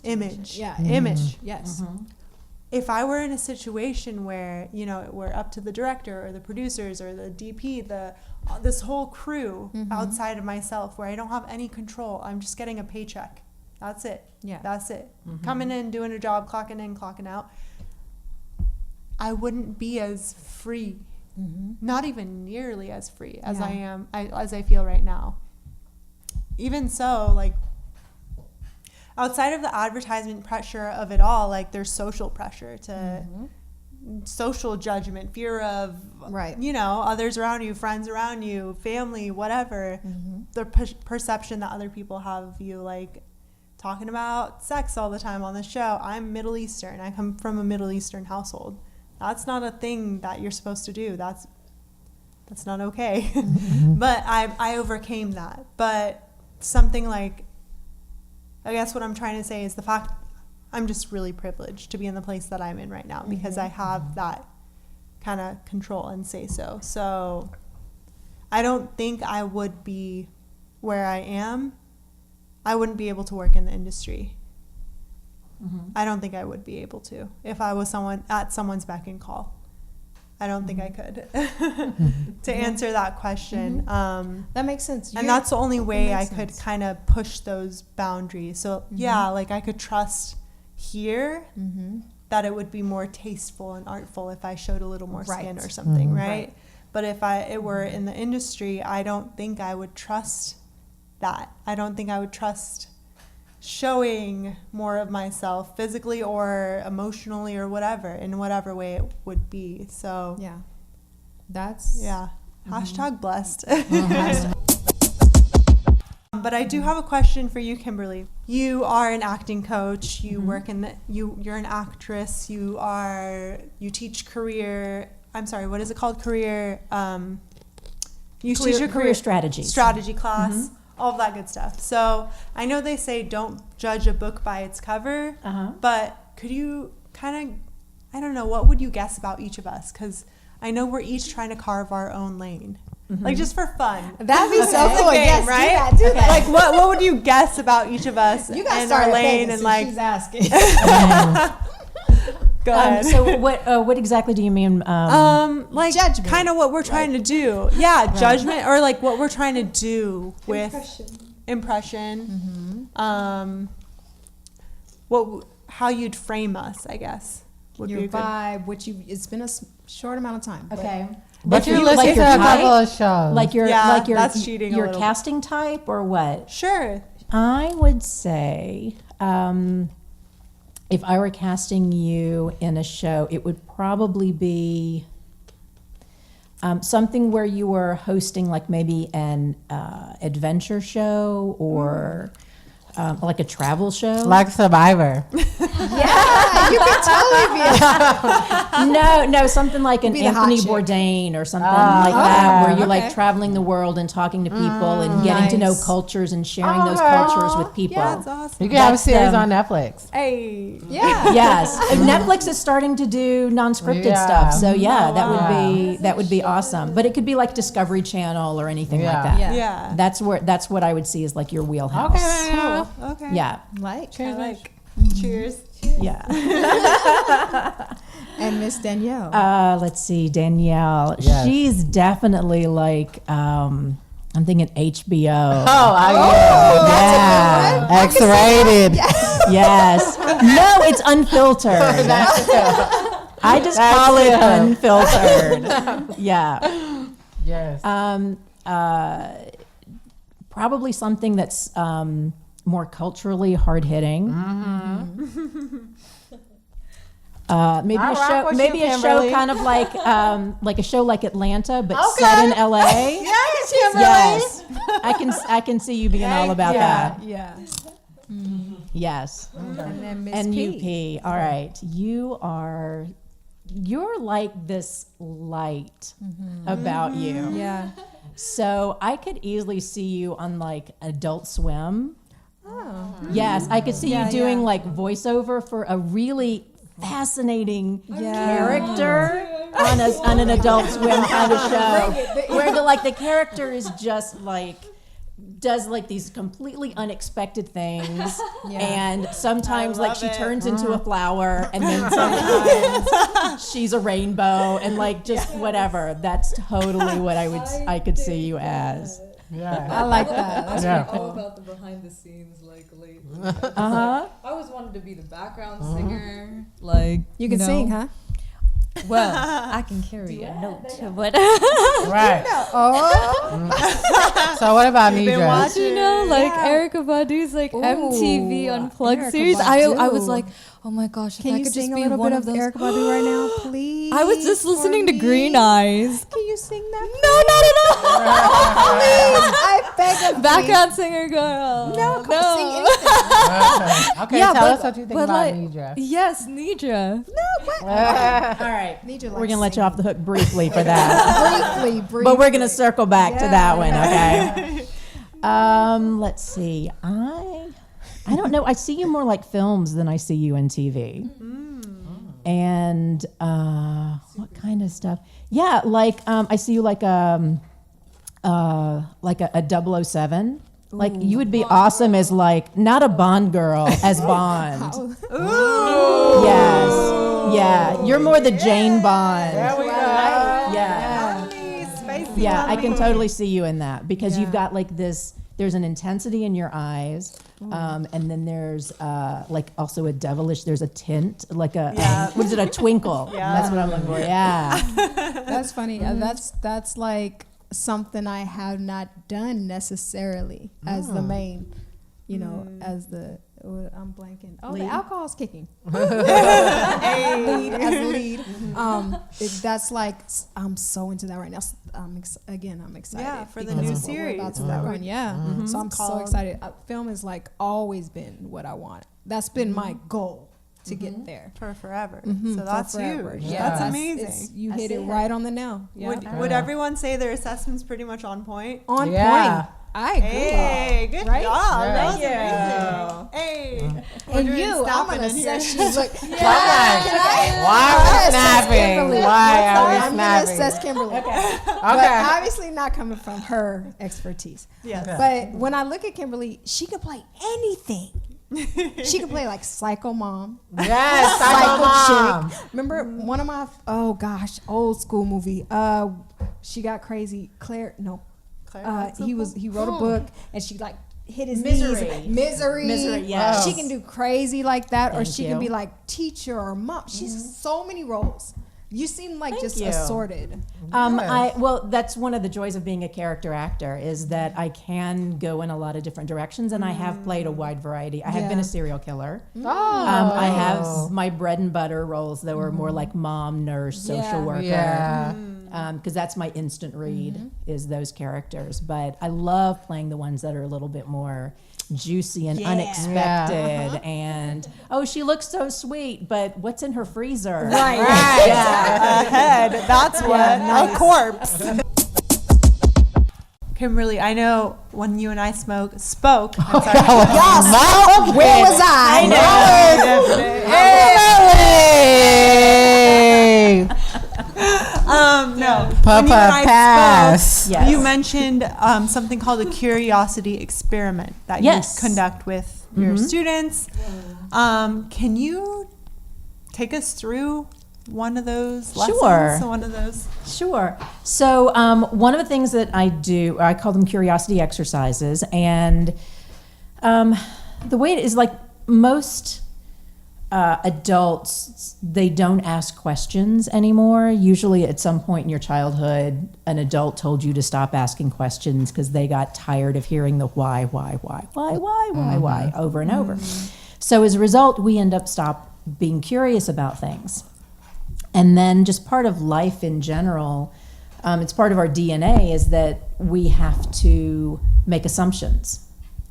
[SPEAKER 1] image.
[SPEAKER 3] Yeah.
[SPEAKER 1] Image.
[SPEAKER 3] Yes.
[SPEAKER 1] If I were in a situation where, we're up to the director or the producers or the DP, this whole crew outside of myself, where I don't have any control, I'm just getting a paycheck. That's it.
[SPEAKER 3] Yeah.
[SPEAKER 1] That's it. Coming in, doing a job, clocking in, clocking out. I wouldn't be as free, not even nearly as free as I am, as I feel right now. Even so, outside of the advertisement pressure of it all, there's social pressure to social judgment, fear of, others around you, friends around you, family, whatever. The perception that other people have of you, talking about sex all the time on the show. I'm Middle Eastern. I come from a Middle Eastern household. That's not a thing that you're supposed to do. That's not okay. But I overcame that. But something I guess what I'm trying to say is the fact I'm just really privileged to be in the place that I'm in right now, because I have that kind of control and say so. So I don't think I would be where I am. I wouldn't be able to work in the industry. I don't think I would be able to if I was at someone's beck and call. I don't think I could to answer that question.
[SPEAKER 3] That makes sense.
[SPEAKER 1] And that's the only way I could kind of push those boundaries. So I could trust here that it would be more tasteful and artful if I showed a little more skin or something, right? But if it were in the industry, I don't think I would trust that. I don't think I would trust showing more of myself physically or emotionally or whatever, in whatever way it would be. So
[SPEAKER 3] that's
[SPEAKER 1] hashtag blessed. But I do have a question for you, Kimberly. You are an acting coach. You work you're an actress. You teach career. I'm sorry, what is it called? Career. You teach a career strategy class. All of that good stuff. So I know they say don't judge a book by its cover, but could you I don't know, what would you guess about each of us? Because I know we're each trying to carve our own lane. Just for fun.
[SPEAKER 3] That'd be so cool.
[SPEAKER 1] Game,
[SPEAKER 3] Yes,
[SPEAKER 1] right?
[SPEAKER 3] Do that.
[SPEAKER 1] What would you guess about each of us and our lane and
[SPEAKER 3] she's asking.
[SPEAKER 1] Go ahead.
[SPEAKER 2] So what exactly do you mean?
[SPEAKER 3] Judgment.
[SPEAKER 1] Kind of what we're trying to do. Yeah, judgment, or what we're trying to do with impression. How you'd frame us, I guess. Would
[SPEAKER 3] Your
[SPEAKER 1] be a good
[SPEAKER 3] vibe, it's been a short amount of time.
[SPEAKER 2] Okay.
[SPEAKER 4] But you listen to a couple of shows.
[SPEAKER 1] That's cheating a
[SPEAKER 2] your
[SPEAKER 1] little.
[SPEAKER 2] casting type or what?
[SPEAKER 1] Sure.
[SPEAKER 2] I would say if I were casting you in a show, it would probably be something where you were hosting maybe an adventure show or like a travel show.
[SPEAKER 4] Like Survivor.
[SPEAKER 3] Yeah, you can totally be.
[SPEAKER 2] No, something like an
[SPEAKER 3] Be the hot
[SPEAKER 2] Anthony
[SPEAKER 3] chick.
[SPEAKER 2] Bourdain or something like that, where you're
[SPEAKER 3] okay.
[SPEAKER 2] like traveling the world and talking to people and getting to know
[SPEAKER 3] Nice.
[SPEAKER 2] cultures and sharing those cultures with people.
[SPEAKER 1] Yeah, that's awesome.
[SPEAKER 4] You can have a
[SPEAKER 2] That's
[SPEAKER 4] series
[SPEAKER 2] them.
[SPEAKER 4] on Netflix.
[SPEAKER 1] Hey.
[SPEAKER 3] Yeah.
[SPEAKER 2] Yes, and Netflix is starting to do non-scripted
[SPEAKER 4] Yeah.
[SPEAKER 2] stuff, so yeah,
[SPEAKER 4] wow.
[SPEAKER 2] that would be awesome. But it could be like Discovery Channel or anything
[SPEAKER 4] Yeah.
[SPEAKER 2] like that.
[SPEAKER 3] Yeah.
[SPEAKER 1] Yeah.
[SPEAKER 2] That's what I would see as like your wheelhouse.
[SPEAKER 4] Okay. Yeah.
[SPEAKER 1] Cool. Okay.
[SPEAKER 2] Yeah,
[SPEAKER 3] Like.
[SPEAKER 1] I like. Cheers.
[SPEAKER 2] yeah.
[SPEAKER 3] And Miss Danielle.
[SPEAKER 2] Let's see, Danielle.
[SPEAKER 4] Yes.
[SPEAKER 2] She's definitely like I'm thinking HBO.
[SPEAKER 4] Yeah. X-rated.
[SPEAKER 2] Yes. No, it's unfiltered. I just call it unfiltered. Yeah.
[SPEAKER 4] Yes.
[SPEAKER 2] Probably something that's more culturally hard hitting. Maybe
[SPEAKER 4] I
[SPEAKER 2] a
[SPEAKER 4] rock
[SPEAKER 2] show,
[SPEAKER 4] with
[SPEAKER 2] maybe
[SPEAKER 4] you,
[SPEAKER 2] a show
[SPEAKER 4] Kimberly.
[SPEAKER 2] kind of like a show like Atlanta, but set in LA.
[SPEAKER 1] Yes, Kimberly.
[SPEAKER 2] Yes, I can see you being all about that.
[SPEAKER 1] Yeah.
[SPEAKER 2] Yes,
[SPEAKER 3] And then Miss
[SPEAKER 2] and
[SPEAKER 3] P.
[SPEAKER 2] UP. All right, you're like this light about you.
[SPEAKER 3] Yeah.
[SPEAKER 2] So I could easily see you on like Adult Swim.
[SPEAKER 3] Oh.
[SPEAKER 2] Yes, I could see
[SPEAKER 3] Yeah,
[SPEAKER 2] you doing
[SPEAKER 3] yeah.
[SPEAKER 2] like voiceover for a really fascinating
[SPEAKER 3] Yeah.
[SPEAKER 2] character on an Adult Swim kind of show, where the character is just like does like these completely unexpected things,
[SPEAKER 3] Yeah.
[SPEAKER 2] and sometimes like
[SPEAKER 1] love
[SPEAKER 2] she
[SPEAKER 1] it.
[SPEAKER 2] turns into a flower, and then sometimes she's a rainbow, and like just whatever. That's totally what I could see you as.
[SPEAKER 3] I
[SPEAKER 4] Yeah.
[SPEAKER 3] like that. That's
[SPEAKER 4] Yeah.
[SPEAKER 3] pretty
[SPEAKER 6] All
[SPEAKER 3] cool.
[SPEAKER 6] about the behind the scenes, like lately.
[SPEAKER 2] Uh-huh.
[SPEAKER 6] I always wanted to be the background singer. Like
[SPEAKER 3] You can
[SPEAKER 6] know.
[SPEAKER 3] sing, huh?
[SPEAKER 6] Well, I can carry a note, but
[SPEAKER 4] Right.
[SPEAKER 3] Oh.
[SPEAKER 4] So what about
[SPEAKER 1] been
[SPEAKER 4] Nidra?
[SPEAKER 1] watching?
[SPEAKER 6] you know, like
[SPEAKER 3] Yeah.
[SPEAKER 6] Erica Badu's like MTV
[SPEAKER 3] Ooh,
[SPEAKER 6] Unplugged
[SPEAKER 3] Erykah
[SPEAKER 6] series.
[SPEAKER 3] Badu.
[SPEAKER 6] I was like, oh my gosh, if
[SPEAKER 3] Can
[SPEAKER 6] I
[SPEAKER 3] you
[SPEAKER 6] could
[SPEAKER 3] sing
[SPEAKER 6] just
[SPEAKER 3] a
[SPEAKER 6] be
[SPEAKER 3] little
[SPEAKER 6] one
[SPEAKER 3] bit
[SPEAKER 6] of
[SPEAKER 3] of
[SPEAKER 6] those.
[SPEAKER 3] Erykah Badu right now, please?
[SPEAKER 6] I was just
[SPEAKER 3] for
[SPEAKER 6] listening to
[SPEAKER 3] me?
[SPEAKER 6] Green Eyes.
[SPEAKER 3] Can you sing that?
[SPEAKER 6] No, not at all.
[SPEAKER 3] Please, I beg of
[SPEAKER 6] Background singer girl.
[SPEAKER 3] No, come on, sing anything.
[SPEAKER 4] Okay,
[SPEAKER 6] Yeah,
[SPEAKER 4] tell
[SPEAKER 6] but-
[SPEAKER 4] us what you think
[SPEAKER 6] but
[SPEAKER 4] about
[SPEAKER 6] like-
[SPEAKER 4] Nidra.
[SPEAKER 6] Yes, Nidra.
[SPEAKER 2] All right,
[SPEAKER 3] Need you
[SPEAKER 2] we're gonna let you off the hook briefly for that.
[SPEAKER 3] briefly.
[SPEAKER 2] But we're gonna circle back to that one, okay? Let's see. I don't know. I see you more like films than I see you in TV. And what kind of stuff? Yeah, like I see you like a 007. Like you would be awesome as like not a Bond girl as Bond. Yes. Yeah. You're more the Jane Bond.
[SPEAKER 4] There we go.
[SPEAKER 2] Yeah.
[SPEAKER 1] Spicy.
[SPEAKER 2] Yeah, I can totally see you in that because you've got like this. There's an intensity in your eyes, and then there's like also a devilish. There's a tint, like a what is it? A twinkle.
[SPEAKER 1] Yeah.
[SPEAKER 2] That's what I'm looking for. Yeah.
[SPEAKER 3] That's funny. That's like something I have not done necessarily as the main, as the. I'm blanking. Oh, the alcohol's kicking. Lead as the lead. That's like I'm so into that right now. I'm excited.
[SPEAKER 1] Yeah, for the
[SPEAKER 3] because
[SPEAKER 1] new
[SPEAKER 3] of what we're
[SPEAKER 1] series
[SPEAKER 3] about to
[SPEAKER 1] that
[SPEAKER 3] work
[SPEAKER 1] we're-
[SPEAKER 3] on. Yeah, so I'm so
[SPEAKER 1] Called-
[SPEAKER 3] excited. Film has like always been what I want. That's been my goal to get there.
[SPEAKER 1] For forever.
[SPEAKER 3] Mhm,
[SPEAKER 1] So
[SPEAKER 3] for
[SPEAKER 1] that's
[SPEAKER 3] forever.
[SPEAKER 1] huge.
[SPEAKER 3] Yeah.
[SPEAKER 1] That's
[SPEAKER 3] It's-
[SPEAKER 1] amazing.
[SPEAKER 3] you hit it right on the nail. Yeah.
[SPEAKER 1] Would everyone say their assessment's pretty much on point?
[SPEAKER 3] On
[SPEAKER 4] Yeah.
[SPEAKER 3] point. I agree.
[SPEAKER 1] Hey, good
[SPEAKER 3] Right?
[SPEAKER 1] job.
[SPEAKER 4] Yeah.
[SPEAKER 1] That was amazing. Hey. We're
[SPEAKER 3] And
[SPEAKER 1] doing
[SPEAKER 3] you, I'm
[SPEAKER 1] snapping
[SPEAKER 3] gonna
[SPEAKER 1] in here.
[SPEAKER 3] assess you. Look,
[SPEAKER 4] Why are we snapping? Why are we
[SPEAKER 3] I'm gonna
[SPEAKER 4] snapping?
[SPEAKER 3] assess Kimberly.
[SPEAKER 4] Okay.
[SPEAKER 3] But obviously not coming from her expertise.
[SPEAKER 1] Yes.
[SPEAKER 3] But when I look at Kimberly, she can play anything. She can play like Psycho Mom.
[SPEAKER 4] Yes, Psycho Mom.
[SPEAKER 3] Chick. Remember one of my old school movie. She got crazy. Claire. He wrote a book and she like hit his
[SPEAKER 2] Misery.
[SPEAKER 3] knees. Misery.
[SPEAKER 2] Yes.
[SPEAKER 3] She can do crazy like that, or
[SPEAKER 2] Thank
[SPEAKER 3] she
[SPEAKER 2] you.
[SPEAKER 3] can be like teacher or mom. She's so many roles. You seem like just
[SPEAKER 2] you.
[SPEAKER 3] assorted.
[SPEAKER 2] Well, that's one of the joys of being a character actor is that I can go in a lot of different directions, and I have played a wide variety. I have been a serial killer.
[SPEAKER 4] Oh.
[SPEAKER 2] I have my bread and butter roles that were more like mom, nurse, social worker.
[SPEAKER 4] Yeah.
[SPEAKER 2] because that's my instant read is those characters. But I love playing the ones that are a little bit more juicy and unexpected and she looks so sweet, but what's in her freezer?
[SPEAKER 1] Right.
[SPEAKER 2] Yeah.
[SPEAKER 1] A head. That's what. A corpse. Kimberly, I know when you and I spoke. I'm sorry.
[SPEAKER 3] Where was I?
[SPEAKER 1] No.
[SPEAKER 4] Papa
[SPEAKER 1] When you and I
[SPEAKER 4] pass.
[SPEAKER 1] spoke,
[SPEAKER 2] Yes.
[SPEAKER 1] you mentioned something called a curiosity experiment that
[SPEAKER 2] Yes.
[SPEAKER 1] you conduct with your students. Can you take us through one of those lessons?
[SPEAKER 2] Sure.
[SPEAKER 1] So one of those.
[SPEAKER 2] Sure. So one of the things that I do, I call them curiosity exercises, and the way it is, like most adults, they don't ask questions anymore. Usually at some point in your childhood, an adult told you to stop asking questions because they got tired of hearing the why over and over. So as a result, we end up stop being curious about things. And then just part of life in general, it's part of our DNA, is that we have to make assumptions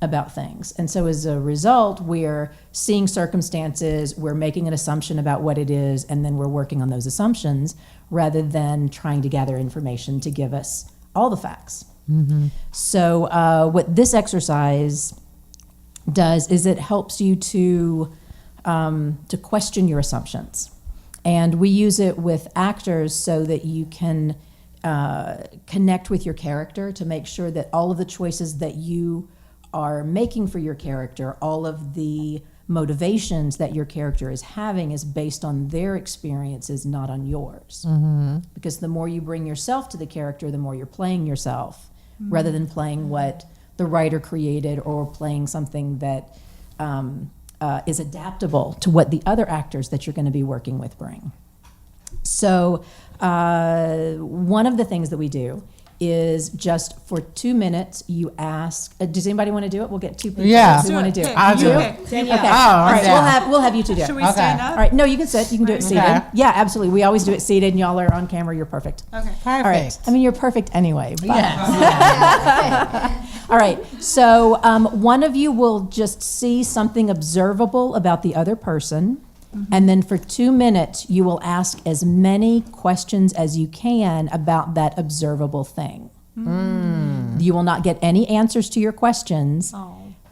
[SPEAKER 2] about things. And so as a result, we're seeing circumstances, we're making an assumption about what it is, and then we're working on those assumptions rather than trying to gather information to give us all the facts. So what this exercise does is it helps you to question your assumptions. And we use it with actors so that you can connect with your character to make sure that all of the choices that you are making for your character, all of the motivations that your character is having is based on their experiences, not on yours. Because the more you bring yourself to the character, the more you're playing yourself, rather than playing what the writer created or playing something that is adaptable to what the other actors that you're going to be working with bring. So one of the things that we do is just for 2 minutes, you ask, does anybody want to do it? We'll get two people who want to do it.
[SPEAKER 4] I'll do it.
[SPEAKER 2] Okay.
[SPEAKER 4] Oh,
[SPEAKER 2] All right.
[SPEAKER 4] yeah.
[SPEAKER 2] We'll have you two do it.
[SPEAKER 1] Should we stand up?
[SPEAKER 2] All right. No, you can sit. You can do it seated.
[SPEAKER 4] Okay.
[SPEAKER 2] Yeah, absolutely. We always do it seated, and y'all are on camera. You're perfect.
[SPEAKER 1] Okay.
[SPEAKER 4] Perfect.
[SPEAKER 2] All right. I mean, you're perfect anyway. But.
[SPEAKER 4] Yes.
[SPEAKER 2] All right. So one of you will just see something observable about the other person. And then for 2 minutes, you will ask as many questions as you can about that observable thing. You will not get any answers to your questions.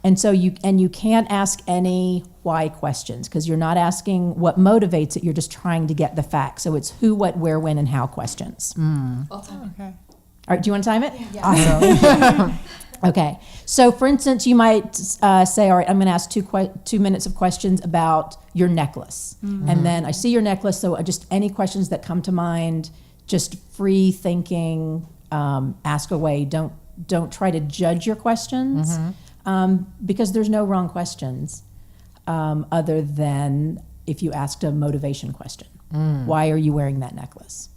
[SPEAKER 2] And so you can't ask any why questions because you're not asking what motivates it. You're just trying to get the facts. So it's who, what, where, when, and how questions.
[SPEAKER 1] Okay.
[SPEAKER 2] All right, do you want to time it? Yeah. Awesome. Okay. So, for instance, you might say, all right, I'm going to ask 2 minutes of questions about your necklace. And then I see your necklace, so just any questions that come to mind, just free thinking, ask away. Don't try to judge your questions because there's no wrong questions other than if you asked a motivation question. Why are you wearing that necklace?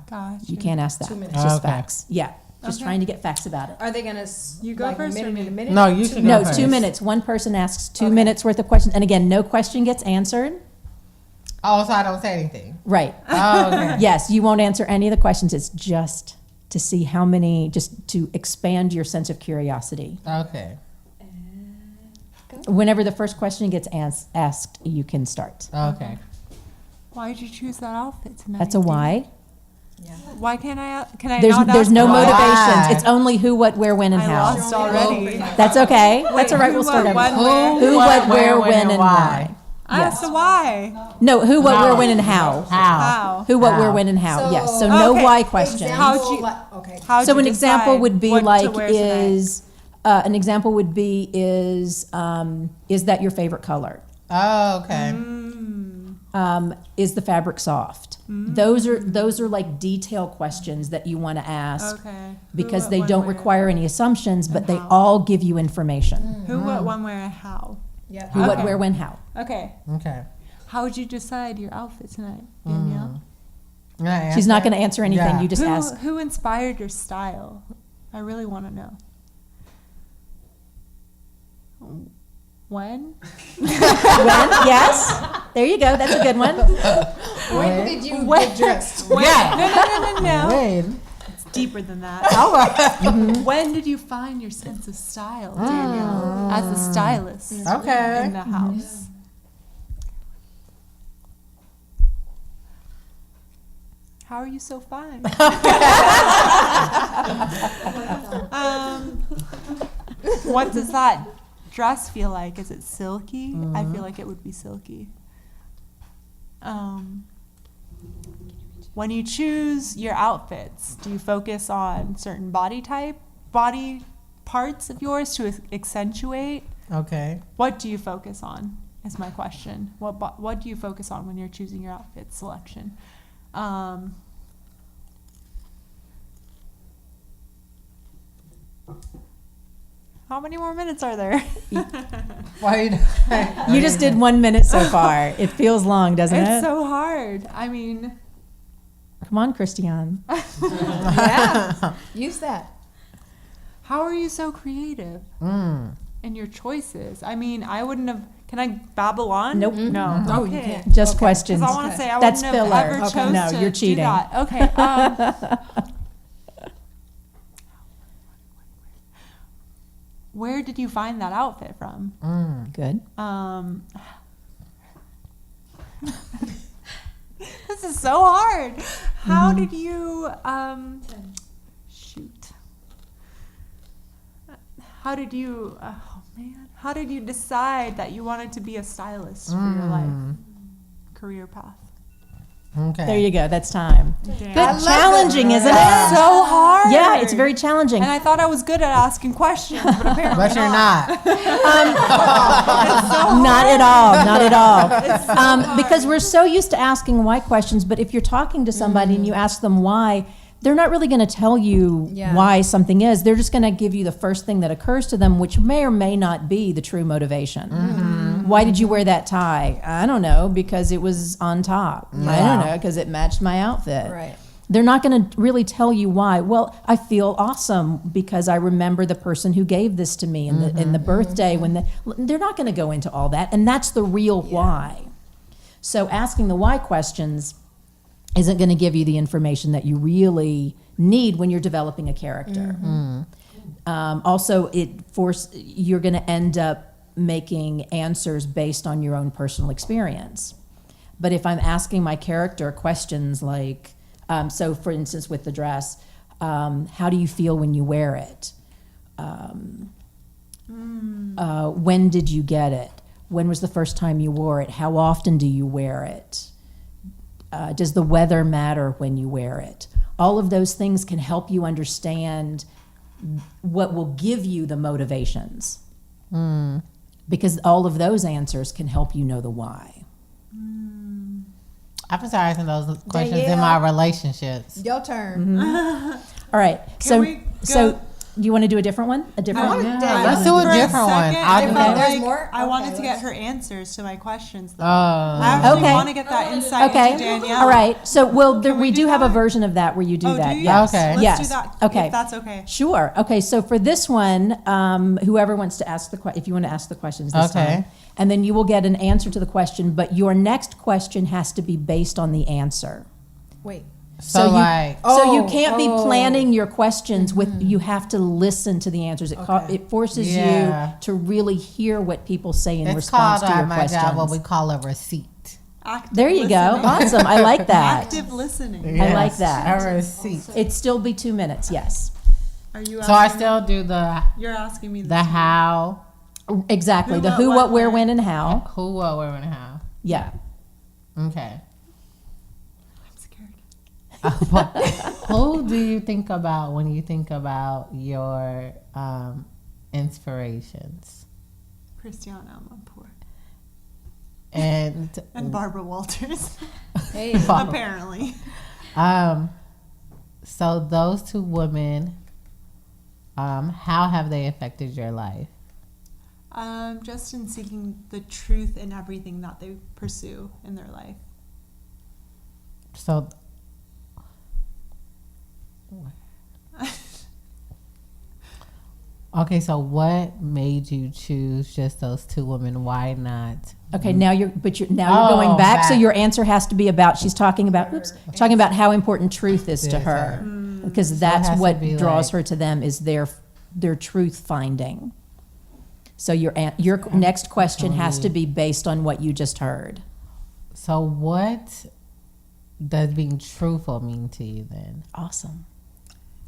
[SPEAKER 1] Gotcha.
[SPEAKER 2] You can't ask that.
[SPEAKER 3] 2 minutes.
[SPEAKER 2] It's just
[SPEAKER 4] Okay.
[SPEAKER 2] facts. Yeah. Just trying to get facts about it.
[SPEAKER 3] Are they gonna
[SPEAKER 1] You go
[SPEAKER 3] like
[SPEAKER 1] first or
[SPEAKER 3] a minute
[SPEAKER 1] me?
[SPEAKER 3] and a minute?
[SPEAKER 4] No, you can
[SPEAKER 2] No,
[SPEAKER 4] go first.
[SPEAKER 2] 2 minutes. One person asks 2 minutes worth of questions. And again, no question gets answered.
[SPEAKER 4] Oh, so I don't say anything.
[SPEAKER 2] Right.
[SPEAKER 4] Oh, okay.
[SPEAKER 2] Yes, you won't answer any of the questions. It's just to see how many, just to expand your sense of curiosity.
[SPEAKER 4] Okay.
[SPEAKER 2] Whenever the first question gets asked, you can start.
[SPEAKER 4] Okay.
[SPEAKER 1] Why did you choose that outfit tonight?
[SPEAKER 2] That's a why.
[SPEAKER 1] Why can't I? Can I
[SPEAKER 2] There's
[SPEAKER 1] not
[SPEAKER 2] there's
[SPEAKER 1] ask
[SPEAKER 2] no
[SPEAKER 1] why?
[SPEAKER 2] motivations. It's only who, what, where, when, and
[SPEAKER 1] I
[SPEAKER 2] how.
[SPEAKER 1] lost already.
[SPEAKER 2] That's okay. That's all right.
[SPEAKER 1] who,
[SPEAKER 2] We'll start
[SPEAKER 1] what,
[SPEAKER 2] over.
[SPEAKER 1] when,
[SPEAKER 2] Who, what, where, when, and why.
[SPEAKER 1] I asked a why.
[SPEAKER 2] No, who, what, where, when, and how.
[SPEAKER 4] How?
[SPEAKER 1] How?
[SPEAKER 2] Who, what,
[SPEAKER 4] How.
[SPEAKER 2] where, when, and how. Yes. So no
[SPEAKER 1] Okay.
[SPEAKER 2] why questions.
[SPEAKER 1] How'd you?
[SPEAKER 3] Okay.
[SPEAKER 1] How'd
[SPEAKER 2] So
[SPEAKER 1] you
[SPEAKER 2] an example
[SPEAKER 1] decide
[SPEAKER 2] would be
[SPEAKER 1] what to
[SPEAKER 2] like
[SPEAKER 1] wear tonight?
[SPEAKER 2] is that your favorite color?
[SPEAKER 4] Oh, okay.
[SPEAKER 2] Is the fabric soft? Those are like detail questions that you want to ask
[SPEAKER 1] Okay.
[SPEAKER 2] because
[SPEAKER 1] Who,
[SPEAKER 2] they
[SPEAKER 1] what,
[SPEAKER 2] don't
[SPEAKER 1] when,
[SPEAKER 2] require any assumptions, but they
[SPEAKER 1] how.
[SPEAKER 2] all give you information.
[SPEAKER 1] Who, what, when, where, and how.
[SPEAKER 3] Yeah.
[SPEAKER 2] Who, what,
[SPEAKER 1] Okay.
[SPEAKER 2] where, when, how.
[SPEAKER 1] Okay.
[SPEAKER 4] Okay.
[SPEAKER 1] How would you decide your outfit tonight, Danielle?
[SPEAKER 2] She's not going to answer anything.
[SPEAKER 4] Yeah.
[SPEAKER 2] You just ask.
[SPEAKER 1] Who inspired your style? I really want to know. When?
[SPEAKER 2] When? Yes. There you go. That's a good one.
[SPEAKER 3] When did you
[SPEAKER 1] When-
[SPEAKER 3] get dressed?
[SPEAKER 1] No.
[SPEAKER 4] When?
[SPEAKER 1] It's deeper than that. When did you find your sense of style, Danielle, as a stylist
[SPEAKER 4] Okay.
[SPEAKER 1] in the house? How are you so fine? What does that dress feel like? Is it silky? I feel like it would be silky. When you choose your outfits, do you focus on certain body parts of yours to accentuate?
[SPEAKER 4] Okay.
[SPEAKER 1] What do you focus on? Is my question. What do you focus on when you're choosing your outfit selection? How many more minutes are there?
[SPEAKER 4] Why?
[SPEAKER 2] You just did 1 minute so far. It feels long, doesn't
[SPEAKER 1] It's
[SPEAKER 2] it?
[SPEAKER 1] so hard. I mean,
[SPEAKER 2] Come on, Christiane.
[SPEAKER 3] Yeah. Use that.
[SPEAKER 1] how are you so creative in your choices? I mean, I wouldn't have. Can I babble on?
[SPEAKER 2] Nope.
[SPEAKER 1] No.
[SPEAKER 3] No, you
[SPEAKER 1] Okay.
[SPEAKER 3] can't.
[SPEAKER 2] Just questions.
[SPEAKER 1] Because I want to say I
[SPEAKER 2] That's
[SPEAKER 1] wouldn't have
[SPEAKER 2] filler.
[SPEAKER 1] ever
[SPEAKER 2] Okay.
[SPEAKER 1] chose
[SPEAKER 2] No,
[SPEAKER 1] to
[SPEAKER 2] you're
[SPEAKER 1] do
[SPEAKER 2] cheating.
[SPEAKER 1] that. Okay. Where did you find that outfit from?
[SPEAKER 2] Good.
[SPEAKER 1] This is so hard. How did you shoot? How did you how did you decide that you wanted to be a stylist for your life career path?
[SPEAKER 4] Okay.
[SPEAKER 2] There you go. That's time.
[SPEAKER 1] Damn.
[SPEAKER 2] Good. Challenging, isn't it?
[SPEAKER 1] So hard.
[SPEAKER 2] Yeah, it's very challenging.
[SPEAKER 1] And I thought I was good at asking questions, but apparently
[SPEAKER 4] But you're not.
[SPEAKER 2] Not at all. Not at all. Because we're so used to asking why questions, but if you're talking to somebody and you ask them why, they're not really going to tell you why something is. They're just going to give you the first thing that occurs to them, which may or may not be the true motivation. Why did you wear that tie? I don't know, because it was on top. I don't know, because it matched my outfit.
[SPEAKER 3] Right.
[SPEAKER 2] They're not going to really tell you why. Well, I feel awesome because I remember the person who gave this to me and the birthday they're not going to go into all that, and that's the real why. So asking the why questions isn't going to give you the information that you really need when you're developing a character. Also, you're going to end up making answers based on your own personal experience. But if I'm asking my character questions like, so for instance with the dress, how do you feel when you wear it? When did you get it? When was the first time you wore it? How often do you wear it? Does the weather matter when you wear it? All of those things can help you understand what will give you the motivations. Because all of those answers can help you know the why.
[SPEAKER 4] I've been asking those questions in my relationships.
[SPEAKER 3] Your turn.
[SPEAKER 2] All right.
[SPEAKER 1] we
[SPEAKER 2] So
[SPEAKER 1] go-
[SPEAKER 2] do you want to do a different one? A different one?
[SPEAKER 4] Let's do a
[SPEAKER 1] For
[SPEAKER 4] different one.
[SPEAKER 1] second,
[SPEAKER 4] I'll
[SPEAKER 1] I
[SPEAKER 4] do
[SPEAKER 1] felt
[SPEAKER 4] that.
[SPEAKER 3] There's
[SPEAKER 1] like
[SPEAKER 3] more?
[SPEAKER 1] I wanted
[SPEAKER 3] Okay,
[SPEAKER 1] to get her answers to my questions. Though.
[SPEAKER 4] Oh.
[SPEAKER 1] I actually
[SPEAKER 2] Okay.
[SPEAKER 1] want to get that insight
[SPEAKER 2] Okay.
[SPEAKER 1] into Danielle.
[SPEAKER 2] All right. So
[SPEAKER 1] Can
[SPEAKER 2] we
[SPEAKER 1] we
[SPEAKER 2] do
[SPEAKER 1] do
[SPEAKER 2] have a
[SPEAKER 1] that?
[SPEAKER 2] version of that where you do
[SPEAKER 1] Oh,
[SPEAKER 2] that.
[SPEAKER 1] do you?
[SPEAKER 2] Yes.
[SPEAKER 4] Okay.
[SPEAKER 1] Let's
[SPEAKER 2] Yes.
[SPEAKER 1] do that.
[SPEAKER 2] Okay.
[SPEAKER 1] If that's okay.
[SPEAKER 2] Sure. Okay. So for this one, whoever wants to ask if you want to ask the questions this time, and then you will get an answer to the question, but your next question has to be based on the answer.
[SPEAKER 3] Wait.
[SPEAKER 4] So like,
[SPEAKER 2] So you can't be planning your questions with. You have to listen to the answers. It forces
[SPEAKER 4] Yeah.
[SPEAKER 2] you to really hear what people say in
[SPEAKER 4] it's
[SPEAKER 2] response
[SPEAKER 4] called
[SPEAKER 2] to your
[SPEAKER 4] at my
[SPEAKER 2] questions.
[SPEAKER 4] job what we call a receipt.
[SPEAKER 1] Active
[SPEAKER 2] There you go.
[SPEAKER 1] listening.
[SPEAKER 2] Awesome. I like that.
[SPEAKER 1] Active listening.
[SPEAKER 2] I like that.
[SPEAKER 4] A receipt.
[SPEAKER 2] It'd still be 2 minutes. Yes.
[SPEAKER 1] Are you?
[SPEAKER 4] So I
[SPEAKER 1] asking
[SPEAKER 4] still do the
[SPEAKER 1] You're asking me
[SPEAKER 4] how,
[SPEAKER 2] Exactly.
[SPEAKER 1] Who,
[SPEAKER 2] The
[SPEAKER 1] what,
[SPEAKER 2] who,
[SPEAKER 1] what,
[SPEAKER 2] what, where,
[SPEAKER 1] where.
[SPEAKER 2] when, and how.
[SPEAKER 4] who, what, where, and how.
[SPEAKER 2] Yeah.
[SPEAKER 4] Okay.
[SPEAKER 1] I'm scared.
[SPEAKER 4] Who do you think about when you think about your inspirations?
[SPEAKER 1] Christiana Amanpour
[SPEAKER 4] And
[SPEAKER 1] and Barbara Walters.
[SPEAKER 3] Hey.
[SPEAKER 1] Apparently.
[SPEAKER 4] So those two women, how have they affected your life?
[SPEAKER 1] Just in seeking the truth in everything that they pursue in their life.
[SPEAKER 4] So Okay, so what made you choose just those two women? Why not?
[SPEAKER 2] Okay, now you're going back. So your answer has to be about. She's talking about. Talking about how important truth is to her, because that's what draws her to them is their truth finding. So your next question has to be based on what you just heard.
[SPEAKER 4] So what does being truthful mean to you then?
[SPEAKER 2] Awesome.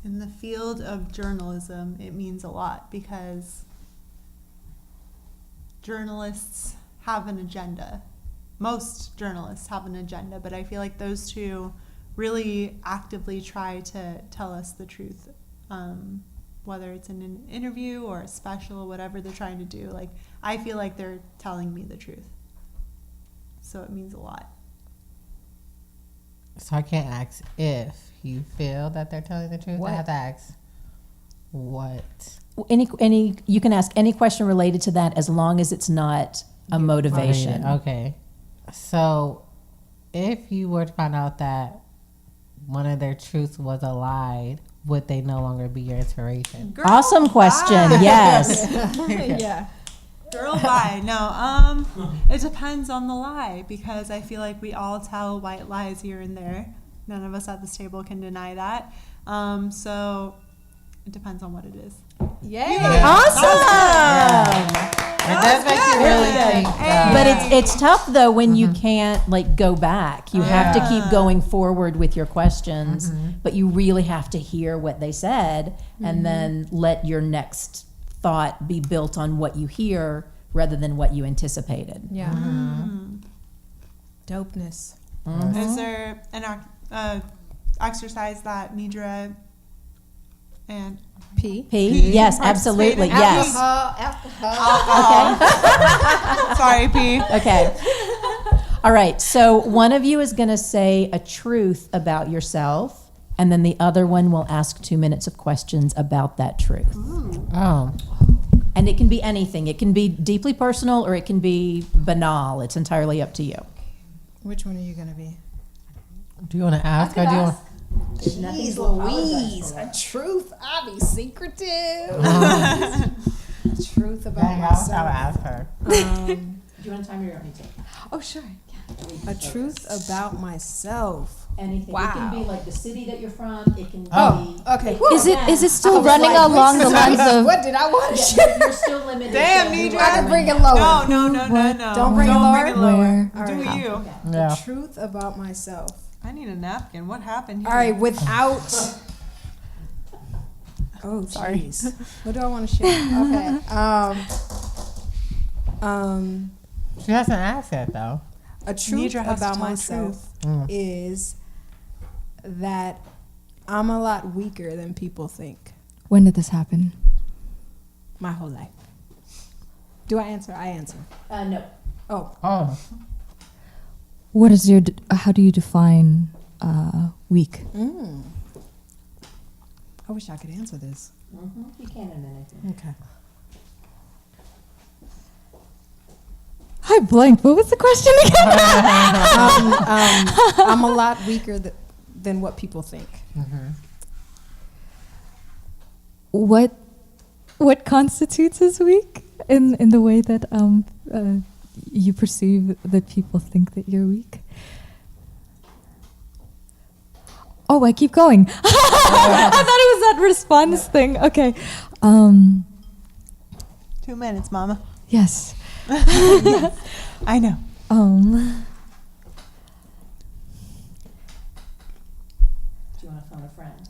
[SPEAKER 1] In the field of journalism, it means a lot because journalists have an agenda. Most journalists have an agenda, but I feel like those two really actively try to tell us the truth, whether it's in an interview or a special, whatever they're trying to do. Like, I feel like they're telling me the truth. So it means a lot.
[SPEAKER 4] So I can't ask if you feel that they're telling the truth.
[SPEAKER 2] What?
[SPEAKER 4] I have to ask what.
[SPEAKER 2] Any you can ask any question related to that as long as it's not a motivation.
[SPEAKER 4] Okay. So if you were to find out that one of their truths was a lie, would they no longer be your inspiration?
[SPEAKER 1] Girl,
[SPEAKER 2] Awesome question.
[SPEAKER 1] bye.
[SPEAKER 2] Yes.
[SPEAKER 3] Yeah.
[SPEAKER 1] Girl, bye. No, it depends on the lie because I feel like we all tell white lies here and there. None of us at this table can deny that. So it depends on what it is.
[SPEAKER 3] Yay.
[SPEAKER 2] Awesome.
[SPEAKER 4] It does make you really think.
[SPEAKER 2] But it's tough though when you can't like go back. You have to keep going forward with your questions, but you really have to hear what they said and then let your next thought be built on what you hear rather than what you anticipated.
[SPEAKER 3] Yeah. Dopeness.
[SPEAKER 1] Is there an exercise that Nidra and
[SPEAKER 3] P.
[SPEAKER 2] Yes, absolutely. Yes.
[SPEAKER 1] sorry, P.
[SPEAKER 2] Okay. All right. So one of you is going to say a truth about yourself, and then the other one will ask 2 minutes of questions about that truth.
[SPEAKER 4] Oh.
[SPEAKER 2] And it can be anything. It can be deeply personal or it can be banal. It's entirely up to you.
[SPEAKER 3] Which one are you going to be?
[SPEAKER 4] Do you want to ask or do you want?
[SPEAKER 3] Jeez Louise, a truth. I be secretive. Truth about
[SPEAKER 4] Dang, I was
[SPEAKER 3] myself.
[SPEAKER 4] trying to ask her.
[SPEAKER 2] Do you want to time your own meeting?
[SPEAKER 3] Oh, sure. A truth about myself.
[SPEAKER 2] Anything.
[SPEAKER 3] Wow.
[SPEAKER 2] It can be like the city that you're from. It can be.
[SPEAKER 3] Okay.
[SPEAKER 5] Is it still running along the lines of?
[SPEAKER 3] What did I want to share?
[SPEAKER 2] You're still limited.
[SPEAKER 1] Damn,
[SPEAKER 2] to
[SPEAKER 1] Nidra.
[SPEAKER 2] who
[SPEAKER 1] I
[SPEAKER 2] are
[SPEAKER 1] can
[SPEAKER 3] Bring it lower.
[SPEAKER 1] No.
[SPEAKER 3] Don't bring it lower?
[SPEAKER 5] Where?
[SPEAKER 3] All
[SPEAKER 1] Do
[SPEAKER 3] right.
[SPEAKER 1] you?
[SPEAKER 4] Yeah.
[SPEAKER 3] The truth about myself.
[SPEAKER 1] I need a napkin. What happened here?
[SPEAKER 3] All right, without. Oh, sorry. What do I want to share? Okay.
[SPEAKER 4] She hasn't asked yet though.
[SPEAKER 3] A truth
[SPEAKER 1] Nidra has to
[SPEAKER 3] about
[SPEAKER 1] tell the
[SPEAKER 3] myself
[SPEAKER 1] truth.
[SPEAKER 3] is that I'm a lot weaker than people think.
[SPEAKER 5] When did this happen?
[SPEAKER 3] My whole life. Do I answer? I answer.
[SPEAKER 2] No.
[SPEAKER 3] Oh,
[SPEAKER 4] Oh.
[SPEAKER 5] What is your? How do you define weak?
[SPEAKER 3] I wish I could answer this.
[SPEAKER 2] You can in a minute.
[SPEAKER 3] Okay.
[SPEAKER 5] I blanked. What was the question again?
[SPEAKER 3] I'm a lot weaker than what people think.
[SPEAKER 5] What constitutes as weak in the way that you perceive that people think that you're weak? Oh, I keep going. I thought it was that response thing. Okay.
[SPEAKER 1] 2 minutes, Mama.
[SPEAKER 5] Yes.
[SPEAKER 1] I know.
[SPEAKER 2] Do you want to phone a friend?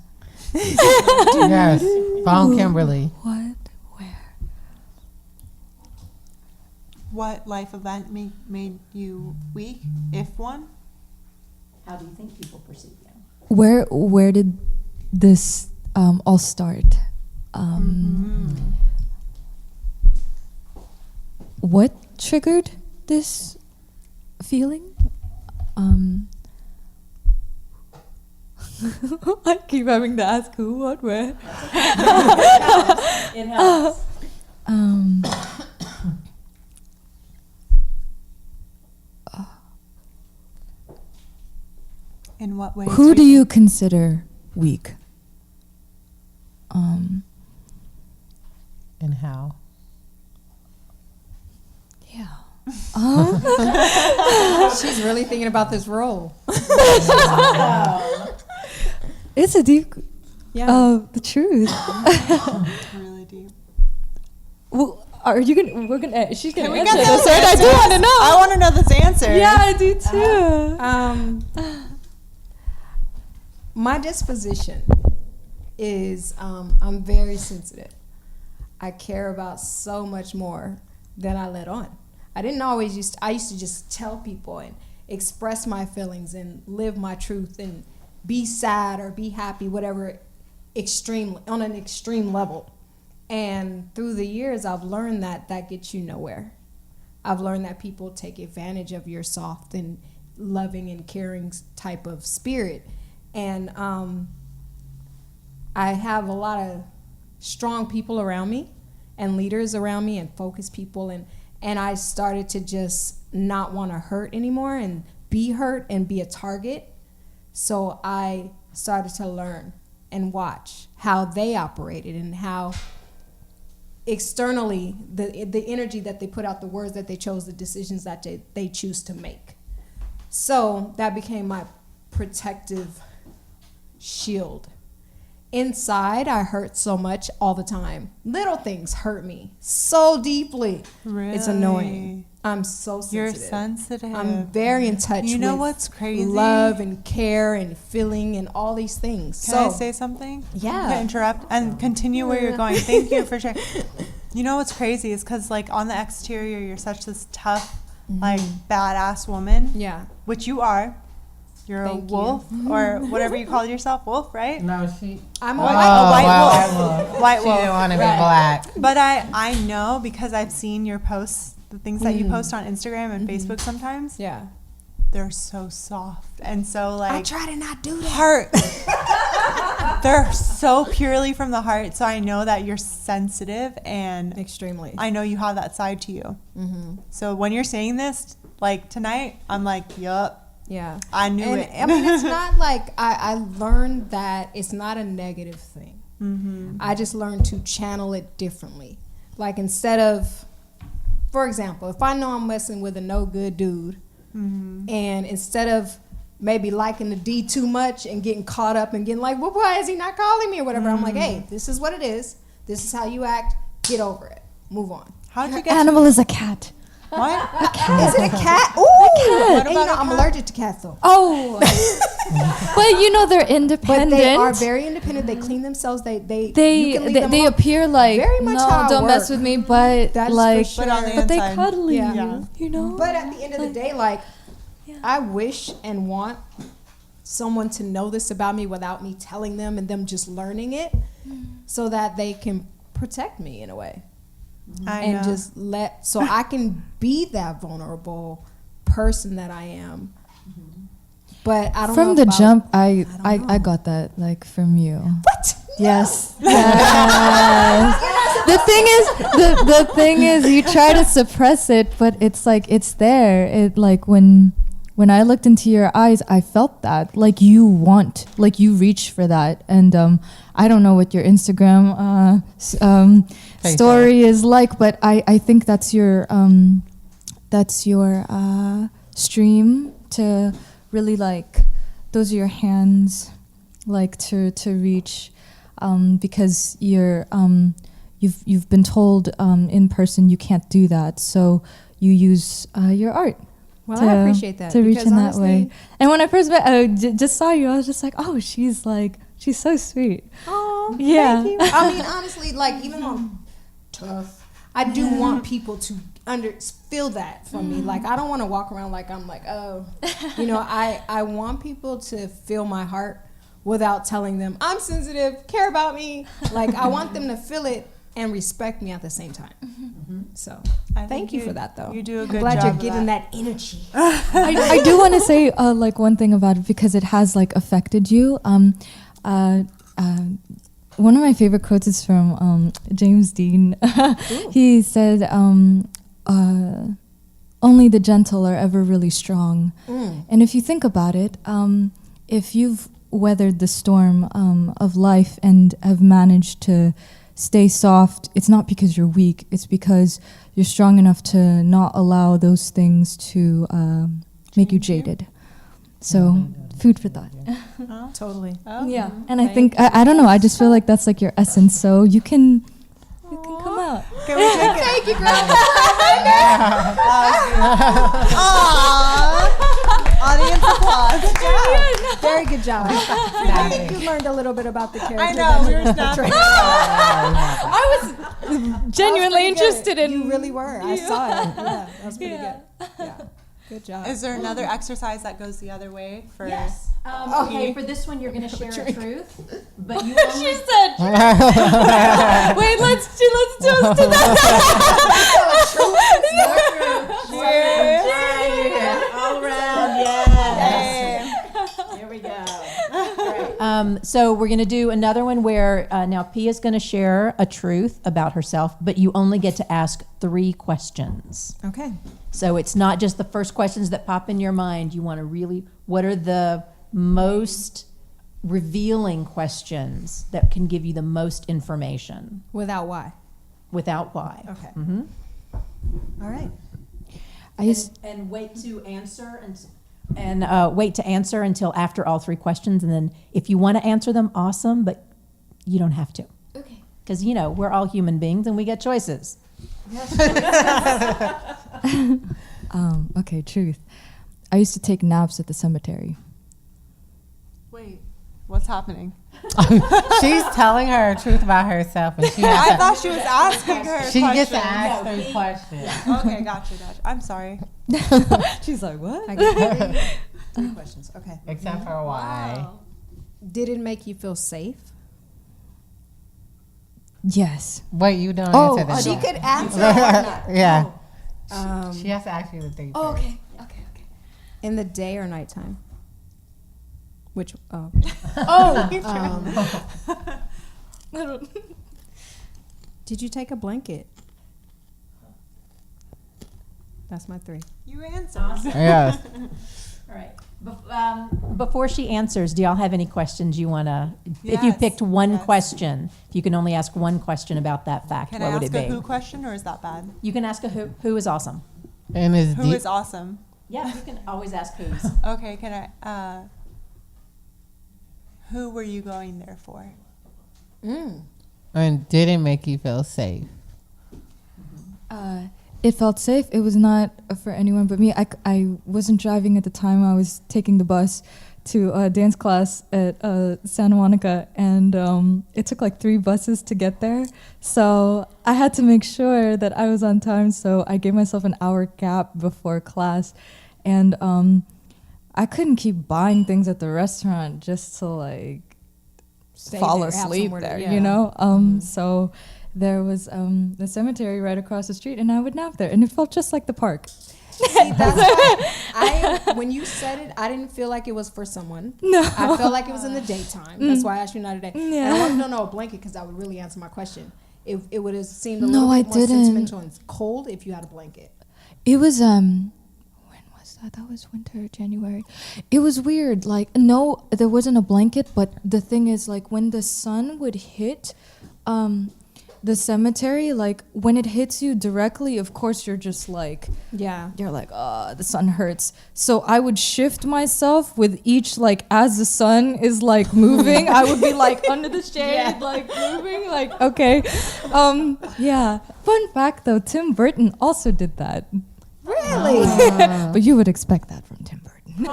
[SPEAKER 4] Yes. Phone Kimberly.
[SPEAKER 5] What? Where?
[SPEAKER 1] What life event made you weak, if one?
[SPEAKER 2] How do you think people perceive you?
[SPEAKER 5] Where did this all start? What triggered this feeling? I keep having to ask who, what, where.
[SPEAKER 2] It helps.
[SPEAKER 1] In what ways?
[SPEAKER 5] Who do you consider weak?
[SPEAKER 4] and how?
[SPEAKER 5] Yeah.
[SPEAKER 3] She's really thinking about this role.
[SPEAKER 5] It's a deep.
[SPEAKER 3] Yeah.
[SPEAKER 5] The truth.
[SPEAKER 1] Really deep.
[SPEAKER 5] Well, are you gonna? We're gonna. She's gonna
[SPEAKER 1] We
[SPEAKER 5] answer
[SPEAKER 1] got
[SPEAKER 5] this,
[SPEAKER 1] those
[SPEAKER 5] right? I do
[SPEAKER 1] answers.
[SPEAKER 5] want to know.
[SPEAKER 1] I want to know this answer.
[SPEAKER 5] Yeah, I do too.
[SPEAKER 3] My disposition is I'm very sensitive. I care about so much more than I let on. I didn't always I used to just tell people and express my feelings and live my truth and be sad or be happy, whatever, on an extreme level. And through the years, I've learned that gets you nowhere. I've learned that people take advantage of your soft and loving and caring type of spirit. And I have a lot of strong people around me and leaders around me and focused people. And I started to just not want to hurt anymore and be hurt and be a target. So I started to learn and watch how they operated and how externally the energy that they put out, the words that they chose, the decisions that they choose to make. So that became my protective shield. Inside, I hurt so much all the time. Little things hurt me so deeply.
[SPEAKER 1] Really?
[SPEAKER 3] It's annoying. I'm so sensitive.
[SPEAKER 1] You're sensitive.
[SPEAKER 3] I'm very in touch
[SPEAKER 1] You know
[SPEAKER 3] with
[SPEAKER 1] what's crazy?
[SPEAKER 3] love and care and feeling and all these things.
[SPEAKER 1] Can I say something?
[SPEAKER 3] Yeah.
[SPEAKER 1] Can I interrupt and continue where you're going? Thank you for sharing. You know what's crazy is because, like, on the exterior, you're such this tough, like, badass woman,
[SPEAKER 3] Yeah.
[SPEAKER 1] which you are. You're
[SPEAKER 3] Thank
[SPEAKER 1] a wolf or whatever you call yourself, wolf, right?
[SPEAKER 4] No, she.
[SPEAKER 3] I'm
[SPEAKER 1] Oh,
[SPEAKER 3] a
[SPEAKER 1] white wolf. White
[SPEAKER 4] She
[SPEAKER 1] wolf.
[SPEAKER 4] didn't want to be black.
[SPEAKER 1] But I know because I've seen your posts, the things that you post on Instagram and Facebook sometimes.
[SPEAKER 3] Yeah.
[SPEAKER 1] They're so soft and so, like,
[SPEAKER 3] I try to not do that.
[SPEAKER 1] heart. They're so purely from the heart. So I know that you're sensitive and
[SPEAKER 3] Extremely.
[SPEAKER 1] I know you have that side to you. So when you're saying this, like tonight, I'm like, yup.
[SPEAKER 3] Yeah.
[SPEAKER 1] I knew
[SPEAKER 3] And
[SPEAKER 1] it.
[SPEAKER 3] I mean, it's not like I learned that it's not a negative thing. I just learned to channel it differently. Like, instead of, for example, if I know I'm messing with a no good dude, and instead of maybe liking the D too much and getting caught up and getting like, well, why is he not calling me or whatever? I'm like, hey, this is what it is. This is how you act. Get over it. Move on.
[SPEAKER 1] How'd you get
[SPEAKER 5] Animal is a cat.
[SPEAKER 1] what?
[SPEAKER 3] Is it a cat? Ooh.
[SPEAKER 1] What
[SPEAKER 3] And, you know,
[SPEAKER 1] about a
[SPEAKER 3] I'm
[SPEAKER 1] cat?
[SPEAKER 3] allergic to cats, though.
[SPEAKER 5] Oh. But you know they're
[SPEAKER 3] But
[SPEAKER 5] independent.
[SPEAKER 3] they are very independent. They clean themselves. They you can leave them
[SPEAKER 5] they
[SPEAKER 3] alone.
[SPEAKER 5] appear like
[SPEAKER 3] Very much how I
[SPEAKER 5] no, don't
[SPEAKER 3] work.
[SPEAKER 5] mess with me, but
[SPEAKER 3] That's for
[SPEAKER 5] like
[SPEAKER 3] sure.
[SPEAKER 1] But on the
[SPEAKER 5] but they
[SPEAKER 1] inside.
[SPEAKER 5] cuddle
[SPEAKER 3] Yeah.
[SPEAKER 5] you, you know.
[SPEAKER 3] But at the end of the day, like, I wish and want someone to know this about me without me telling them and them just learning it, so that they can protect me in a way.
[SPEAKER 1] I know.
[SPEAKER 3] Just so I can be that vulnerable person that I am. But I don't know
[SPEAKER 5] From the
[SPEAKER 3] if
[SPEAKER 5] jump,
[SPEAKER 3] I
[SPEAKER 5] I got that like from you.
[SPEAKER 3] What?
[SPEAKER 5] Yes. Yes. The thing is you try to suppress it, but it's like it's there. It like when I looked into your eyes, I felt that. Like you reach for that. And I don't know what your Instagram story is like, but I think that's your stream to really like, those are your hands, like to reach, because you've been told in person you can't do that, so you use your art.
[SPEAKER 3] Well, I appreciate that.
[SPEAKER 5] To reach
[SPEAKER 3] because
[SPEAKER 5] in that way.
[SPEAKER 3] honestly-
[SPEAKER 5] And when I first met, just saw you, I was just like, oh, she's so sweet.
[SPEAKER 3] Oh,
[SPEAKER 5] Yeah.
[SPEAKER 3] thank you. I mean, honestly, like, even though I'm tough, I do want people to feel that from me. Like, I don't want to walk around like I'm like, oh, you know, I want people to feel my heart without telling them I'm sensitive, care about me. Like, I want them to feel it and respect me at the same time. So, thank you for that, though.
[SPEAKER 1] You do a
[SPEAKER 3] I'm
[SPEAKER 1] good
[SPEAKER 3] glad
[SPEAKER 1] job
[SPEAKER 3] you're
[SPEAKER 1] of
[SPEAKER 3] getting that energy.
[SPEAKER 5] I do want to say like one thing about it, because it has like affected you. One of my favorite quotes is from James Dean. He said, only the gentle are ever really strong. And if you think about it, if you've weathered the storm of life and have managed to stay soft, it's not because you're weak. It's because you're strong enough to not allow those things to make you jaded. So, food for thought.
[SPEAKER 3] Totally.
[SPEAKER 5] Yeah, and I think I don't know. I just feel like that's like your essence. So you can come out.
[SPEAKER 1] Can we take it?
[SPEAKER 3] Thank you, girl.
[SPEAKER 1] Audience applause.
[SPEAKER 3] Very good job. I think you learned a little bit about the character.
[SPEAKER 1] I know, we were snapping.
[SPEAKER 5] I was genuinely interested in.
[SPEAKER 3] You really were. I saw it. Yeah, that was pretty good. Yeah. Good job.
[SPEAKER 1] Is there another exercise that goes the other way? For
[SPEAKER 2] Yes. Okay, for this one, you're going to share a truth, but you
[SPEAKER 5] She
[SPEAKER 2] only...
[SPEAKER 5] said. Wait, let's toast to that.
[SPEAKER 2] All around, yes. Here we go. All right. So we're going to do another one where now Pia's going to share a truth about herself, but you only get to ask 3 questions.
[SPEAKER 3] Okay.
[SPEAKER 2] So it's not just the first questions that pop in your mind. You want to really, what are the most revealing questions that can give you the most information
[SPEAKER 3] Without why.
[SPEAKER 2] without why?
[SPEAKER 3] Okay.
[SPEAKER 2] Mm-hmm.
[SPEAKER 3] All right.
[SPEAKER 2] And wait to answer and wait to answer until after all 3 questions, and then if you want to answer them, awesome, but you don't have to.
[SPEAKER 5] Okay.
[SPEAKER 2] Because we're all human beings and we get choices.
[SPEAKER 5] Okay, truth. I used to take naps at the cemetery.
[SPEAKER 1] Wait, what's happening?
[SPEAKER 4] She's telling her a truth about herself, and
[SPEAKER 1] I thought she was asking her
[SPEAKER 4] she gets
[SPEAKER 1] questions.
[SPEAKER 4] to ask her questions.
[SPEAKER 1] Okay, gotcha. I'm sorry.
[SPEAKER 5] She's like, what?
[SPEAKER 3] I got 3 questions. Okay.
[SPEAKER 4] Except for why.
[SPEAKER 3] Did it make you feel safe?
[SPEAKER 5] Yes.
[SPEAKER 4] Wait, you don't answer that.
[SPEAKER 3] She could answer or not.
[SPEAKER 4] Yeah.
[SPEAKER 3] Um,
[SPEAKER 4] She has to ask you the thing.
[SPEAKER 5] Oh,
[SPEAKER 4] first.
[SPEAKER 5] okay.
[SPEAKER 3] in the day or nighttime? Which? Oh. Okay. Did you take a blanket? That's my 3.
[SPEAKER 1] You answered.
[SPEAKER 4] Yes.
[SPEAKER 2] All right. Before she answers, do y'all have any questions you want to, if you
[SPEAKER 1] Yes,
[SPEAKER 2] picked one
[SPEAKER 1] yes.
[SPEAKER 2] question, if you can only ask one question about that fact,
[SPEAKER 1] Can
[SPEAKER 2] what
[SPEAKER 1] I
[SPEAKER 2] would
[SPEAKER 1] ask
[SPEAKER 2] it
[SPEAKER 1] a
[SPEAKER 2] be?
[SPEAKER 1] who question, or is that bad?
[SPEAKER 2] You can ask a who is awesome.
[SPEAKER 4] And it's
[SPEAKER 1] Who
[SPEAKER 4] deep.
[SPEAKER 1] is awesome?
[SPEAKER 2] Yeah, you can always ask who's.
[SPEAKER 1] Okay, can I? Who were you going there for?
[SPEAKER 4] And did it make you feel safe?
[SPEAKER 5] It felt safe. It was not for anyone but me. I wasn't driving at the time. I was taking the bus to a dance class at Santa Monica, and it took like 3 buses to get there. So I had to make sure that I was on time, so I gave myself an hour gap before class. And I couldn't keep buying things at the restaurant just to like fall
[SPEAKER 3] there, have
[SPEAKER 5] asleep
[SPEAKER 3] somewhere to-
[SPEAKER 5] there,
[SPEAKER 3] yeah.
[SPEAKER 5] you know? So there was the cemetery right across the street, and I would nap there, and it felt just like the park.
[SPEAKER 3] See, that's why when you said it, I didn't feel like it was for someone.
[SPEAKER 5] No.
[SPEAKER 3] I felt like it was in the daytime. That's why I asked you not today.
[SPEAKER 5] Yeah.
[SPEAKER 3] And I wanted to know a blanket because that would really answer my question. It would have seemed a
[SPEAKER 5] No,
[SPEAKER 3] little
[SPEAKER 5] I
[SPEAKER 3] bit more
[SPEAKER 5] didn't.
[SPEAKER 3] sentimental and cold if you had a blanket.
[SPEAKER 5] It was when was that? That was winter, January. It was weird. Like no, there wasn't a blanket, but the thing is, like when the sun would hit the cemetery, like when it hits you directly, of course you're just like you're like, oh, the sun hurts. So I would shift myself with each, like as the sun is like moving, I would be like under the shade, like moving, like okay. Yeah. Fun fact though, Tim Burton also did that.
[SPEAKER 3] Really?
[SPEAKER 5] But you would expect that from Tim Burton.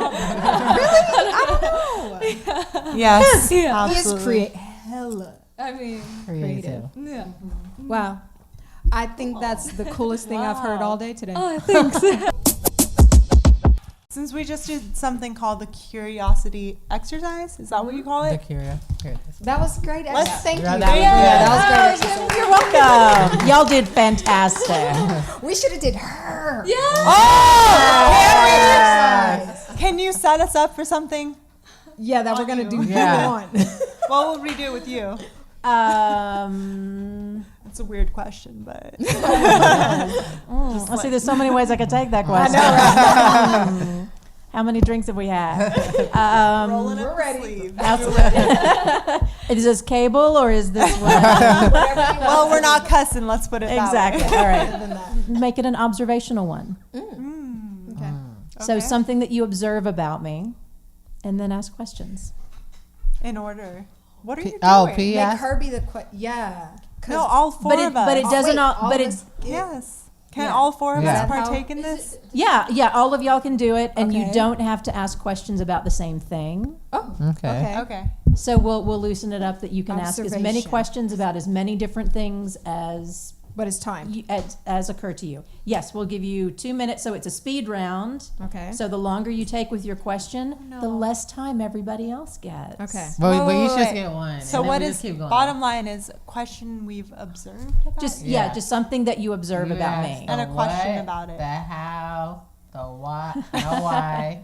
[SPEAKER 1] Yes,
[SPEAKER 3] He is
[SPEAKER 1] absolutely.
[SPEAKER 3] hella.
[SPEAKER 5] I mean,
[SPEAKER 4] Creative.
[SPEAKER 5] yeah.
[SPEAKER 3] Wow. I think that's the coolest thing I've heard all day today.
[SPEAKER 5] Oh, thanks.
[SPEAKER 1] Since we just did something called the curiosity exercise, is that what you call
[SPEAKER 4] The
[SPEAKER 1] it?
[SPEAKER 4] curious.
[SPEAKER 3] That was great. Thank you.
[SPEAKER 4] Yeah,
[SPEAKER 3] That was great. exercise.
[SPEAKER 2] You're welcome. Y'all did fantastic.
[SPEAKER 3] We should have did her.
[SPEAKER 1] Can you set us up for something?
[SPEAKER 3] Yeah, that we're gonna do
[SPEAKER 4] Yeah.
[SPEAKER 3] one.
[SPEAKER 1] What would we do with you? That's a weird question, but
[SPEAKER 2] Let's see, there's so many ways I could take that question. How many drinks have we had?
[SPEAKER 1] Rolling up the sleeve.
[SPEAKER 2] Is this cable or is this what?
[SPEAKER 1] Well, we're not cussing. Let's put it
[SPEAKER 2] Exactly.
[SPEAKER 1] that way.
[SPEAKER 2] All right. Make it an observational one.
[SPEAKER 3] Okay.
[SPEAKER 2] So
[SPEAKER 1] Okay.
[SPEAKER 2] something that you observe about me, and then ask questions.
[SPEAKER 1] In order. What are you doing?
[SPEAKER 4] Oh,
[SPEAKER 3] Make
[SPEAKER 4] P.S.
[SPEAKER 3] her be the yeah.
[SPEAKER 1] No, all four
[SPEAKER 2] But it,
[SPEAKER 1] of us.
[SPEAKER 2] but it doesn't.
[SPEAKER 3] wait,
[SPEAKER 2] all,
[SPEAKER 3] all
[SPEAKER 2] but
[SPEAKER 3] of
[SPEAKER 2] it.
[SPEAKER 3] us-
[SPEAKER 1] Yes. Can
[SPEAKER 3] Yeah.
[SPEAKER 1] all four of
[SPEAKER 4] Yeah.
[SPEAKER 1] us
[SPEAKER 3] Is that how-
[SPEAKER 1] partake in this?
[SPEAKER 2] Yeah. All of y'all can do it, and you
[SPEAKER 3] Okay.
[SPEAKER 2] don't have to ask questions about the same thing.
[SPEAKER 3] Oh,
[SPEAKER 4] Okay.
[SPEAKER 1] Okay.
[SPEAKER 2] So we'll loosen it up that you can ask as many
[SPEAKER 3] Observation.
[SPEAKER 2] questions about as many different things as
[SPEAKER 3] but it's time.
[SPEAKER 2] as occur to you. Yes, we'll give you 2 minutes, so it's a speed round.
[SPEAKER 3] Okay.
[SPEAKER 2] So the longer you take with your question, the
[SPEAKER 1] No.
[SPEAKER 2] less time everybody else gets.
[SPEAKER 3] Okay.
[SPEAKER 4] But you
[SPEAKER 1] Wait,
[SPEAKER 4] just
[SPEAKER 1] wait.
[SPEAKER 4] get one.
[SPEAKER 1] So
[SPEAKER 4] and then
[SPEAKER 1] what
[SPEAKER 4] we
[SPEAKER 1] is
[SPEAKER 4] just keep going.
[SPEAKER 1] bottom line is a question we've observed about
[SPEAKER 2] Just
[SPEAKER 1] you?
[SPEAKER 2] just something that you observe
[SPEAKER 4] You
[SPEAKER 2] about
[SPEAKER 4] ask
[SPEAKER 2] me.
[SPEAKER 1] And a
[SPEAKER 4] the
[SPEAKER 1] question
[SPEAKER 4] what,
[SPEAKER 1] about it.
[SPEAKER 4] The how, the what, the why,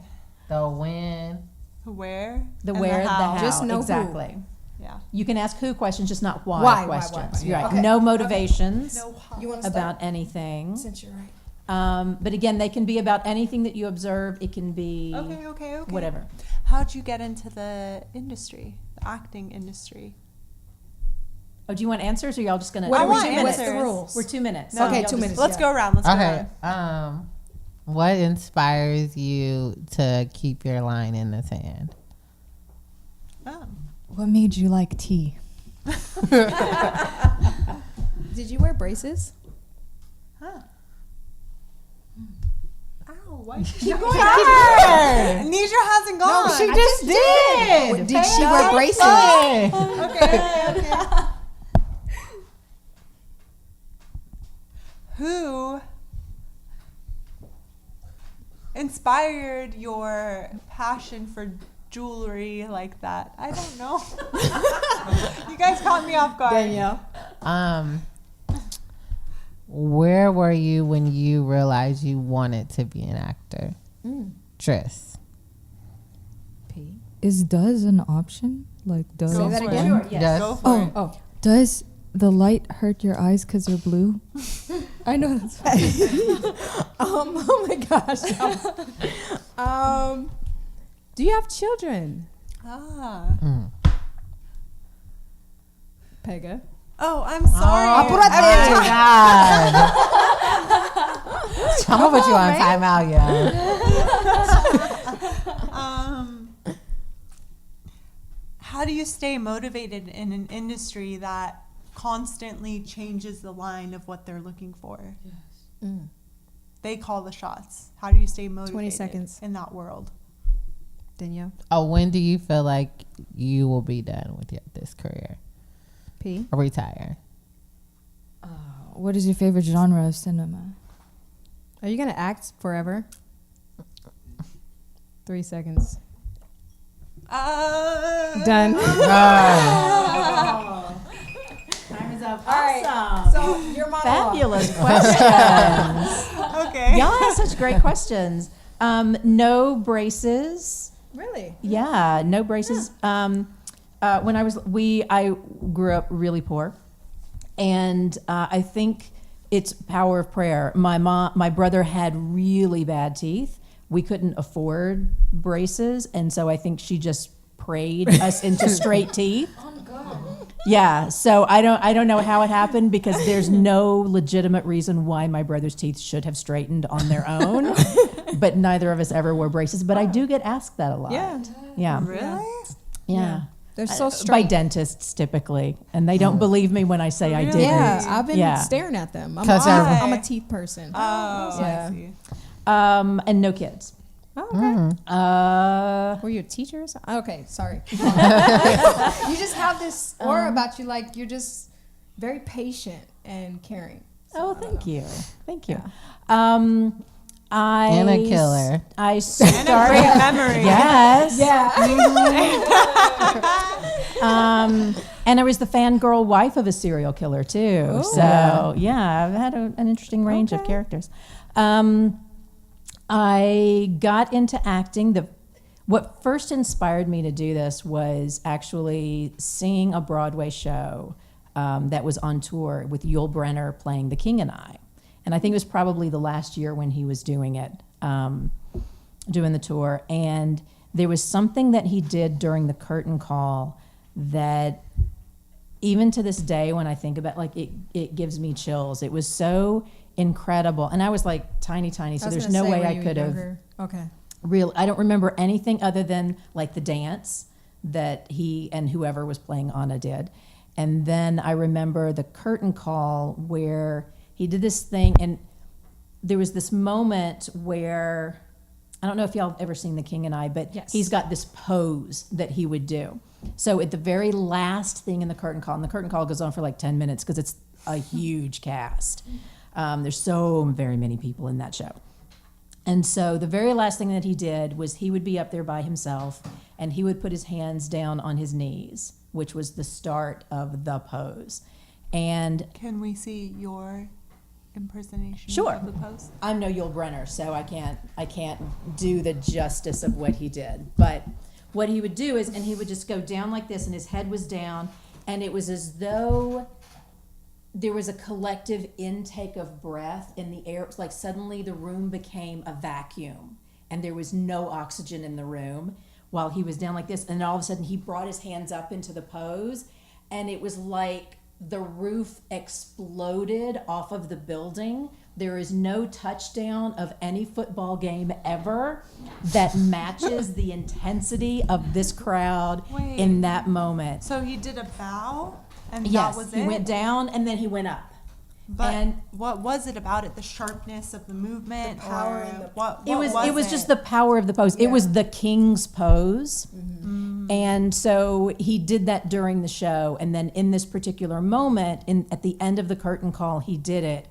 [SPEAKER 4] the when.
[SPEAKER 1] Where?
[SPEAKER 2] The
[SPEAKER 1] and
[SPEAKER 2] where, the how.
[SPEAKER 3] Just know who.
[SPEAKER 2] exactly.
[SPEAKER 1] Yeah.
[SPEAKER 2] You can ask who questions, just not why,
[SPEAKER 3] Why,
[SPEAKER 2] questions.
[SPEAKER 3] why.
[SPEAKER 2] Right.
[SPEAKER 3] Okay.
[SPEAKER 2] No motivations
[SPEAKER 1] No.
[SPEAKER 3] You want to
[SPEAKER 2] about anything.
[SPEAKER 3] Since you're right.
[SPEAKER 2] But again, they can be about anything that you observe. It can be
[SPEAKER 1] Okay.
[SPEAKER 2] whatever.
[SPEAKER 1] How'd you get into the industry, the acting industry?
[SPEAKER 2] Oh, do you want answers, or y'all just gonna?
[SPEAKER 3] What
[SPEAKER 1] I
[SPEAKER 3] are we
[SPEAKER 1] want
[SPEAKER 3] doing? What's the
[SPEAKER 1] answers.
[SPEAKER 3] rules?
[SPEAKER 2] We're 2 minutes.
[SPEAKER 1] No.
[SPEAKER 3] Okay,
[SPEAKER 2] y'all
[SPEAKER 3] 2
[SPEAKER 2] just-
[SPEAKER 3] minutes.
[SPEAKER 1] Let's go around. Let's go
[SPEAKER 4] Okay.
[SPEAKER 1] around.
[SPEAKER 4] What inspires you to keep your line in the sand?
[SPEAKER 1] Oh.
[SPEAKER 5] What made you like tea?
[SPEAKER 3] Did you wear braces?
[SPEAKER 1] Huh. Ow, why did you go there? Nisha hasn't gone.
[SPEAKER 4] She just did.
[SPEAKER 3] Did she wear braces?
[SPEAKER 1] Okay. Who inspired your passion for jewelry like that? I don't know. You guys caught me off guard.
[SPEAKER 3] Danielle.
[SPEAKER 4] Where were you when you realized you wanted to be an actor? Tris.
[SPEAKER 3] P.
[SPEAKER 5] Is does an option? Like does
[SPEAKER 3] Say that
[SPEAKER 1] for
[SPEAKER 3] again.
[SPEAKER 2] Sure, yes.
[SPEAKER 1] Go for it.
[SPEAKER 3] Oh.
[SPEAKER 5] Does the light hurt your eyes because they're blue? I know that's
[SPEAKER 3] Oh my gosh. Do you have children?
[SPEAKER 1] Ah.
[SPEAKER 3] Pega.
[SPEAKER 1] Oh, I'm sorry.
[SPEAKER 4] Oh my God. I'm gonna put you on timeout, yo.
[SPEAKER 1] How do you stay motivated in an industry that constantly changes the line of what they're looking for? They call the shots. How do you stay motivated
[SPEAKER 3] 20 seconds.
[SPEAKER 1] in that world?
[SPEAKER 3] Danielle.
[SPEAKER 4] Oh, when do you feel like you will be done with this career
[SPEAKER 3] P.
[SPEAKER 4] or retire?
[SPEAKER 5] What is your favorite genre of cinema?
[SPEAKER 3] Are you gonna act forever? 3 seconds. Done.
[SPEAKER 2] Time is up.
[SPEAKER 3] All right.
[SPEAKER 2] Awesome.
[SPEAKER 3] So your monologue.
[SPEAKER 2] Fabulous questions.
[SPEAKER 1] Okay.
[SPEAKER 2] Y'all have such great questions. No braces.
[SPEAKER 3] Really?
[SPEAKER 2] Yeah, no braces. When I grew up really poor, and I think it's power of prayer. My brother had really bad teeth. We couldn't afford braces, and so I think she just prayed us into straight teeth. Yeah, so I don't know how it happened, because there's no legitimate reason why my brother's teeth should have straightened on their own, but neither of us ever wore braces. But I do get asked that a lot.
[SPEAKER 3] Yeah.
[SPEAKER 2] Yeah.
[SPEAKER 1] Really?
[SPEAKER 2] Yeah.
[SPEAKER 3] They're so
[SPEAKER 2] By
[SPEAKER 3] straight.
[SPEAKER 2] dentists typically, and they don't believe me when I say I didn't.
[SPEAKER 3] Yeah, I've been
[SPEAKER 2] Yeah.
[SPEAKER 3] staring at them. I'm,
[SPEAKER 4] 'Cause
[SPEAKER 3] I'm a teeth person.
[SPEAKER 1] Oh,
[SPEAKER 3] Yeah.
[SPEAKER 1] I see.
[SPEAKER 2] And no kids.
[SPEAKER 3] Oh, okay. Were you a teacher or something? Okay, sorry. You just have this aura about you, like you're just very patient and caring. So,
[SPEAKER 2] Thank you. Thank you.
[SPEAKER 3] Yeah.
[SPEAKER 2] And
[SPEAKER 4] a killer.
[SPEAKER 2] I
[SPEAKER 1] And a
[SPEAKER 2] started.
[SPEAKER 1] great memory.
[SPEAKER 2] Yes.
[SPEAKER 3] Yeah.
[SPEAKER 2] And I was the fangirl wife of a serial killer too.
[SPEAKER 3] Oh.
[SPEAKER 2] So yeah, I've had an interesting range of characters. I got into acting. What first inspired me to do this was actually seeing a Broadway show that was on tour with Yul Brynner playing The King and I. And I think it was probably the last year when he was doing it. doing the tour, and there was something that he did during the curtain call that even to this day when I think about it gives me chills. It was so incredible. And I was like tiny, so there's no way I could have
[SPEAKER 3] Okay.
[SPEAKER 2] I don't remember anything other than like the dance that he and whoever was playing Anna did. And then I remember the curtain call where he did this thing, and there was this moment where, I don't know if y'all have ever seen The King and I, but
[SPEAKER 3] Yes.
[SPEAKER 2] he's got this pose that he would do. So at the very last thing in the curtain call, and the curtain call goes on for like 10 minutes because it's a huge cast. There's so very many people in that show. And so the very last thing that he did was he would be up there by himself, and he would put his hands down on his knees, which was the start of the pose. And
[SPEAKER 1] Can we see your impersonation
[SPEAKER 2] Sure.
[SPEAKER 1] of the pose?
[SPEAKER 2] I'm no Yul Brynner, so I can't do the justice of what he did. But what he would do is, and he would just go down like this, and his head was down, and it was as though there was a collective intake of breath in the air. It was like suddenly the room became a vacuum, and there was no oxygen in the room while he was down like this. And all of a sudden, he brought his hands up into the pose, and it was like the roof exploded off of the building. There is no touchdown of any football game ever that matches the intensity of this crowd
[SPEAKER 1] Wait.
[SPEAKER 2] in that moment.
[SPEAKER 1] So he did a bow, and
[SPEAKER 2] Yes,
[SPEAKER 1] that was
[SPEAKER 2] he
[SPEAKER 1] it?
[SPEAKER 2] went down and then he went up.
[SPEAKER 1] But
[SPEAKER 2] and
[SPEAKER 1] what was it about it? The sharpness of the movement?
[SPEAKER 3] The power
[SPEAKER 1] or
[SPEAKER 3] and the-
[SPEAKER 1] what
[SPEAKER 2] It was
[SPEAKER 1] was
[SPEAKER 2] just the power of the pose. It was the king's pose.
[SPEAKER 1] Mm-hmm.
[SPEAKER 2] And so he did that during the show, and then in this particular moment, at the end of the curtain call, he did it.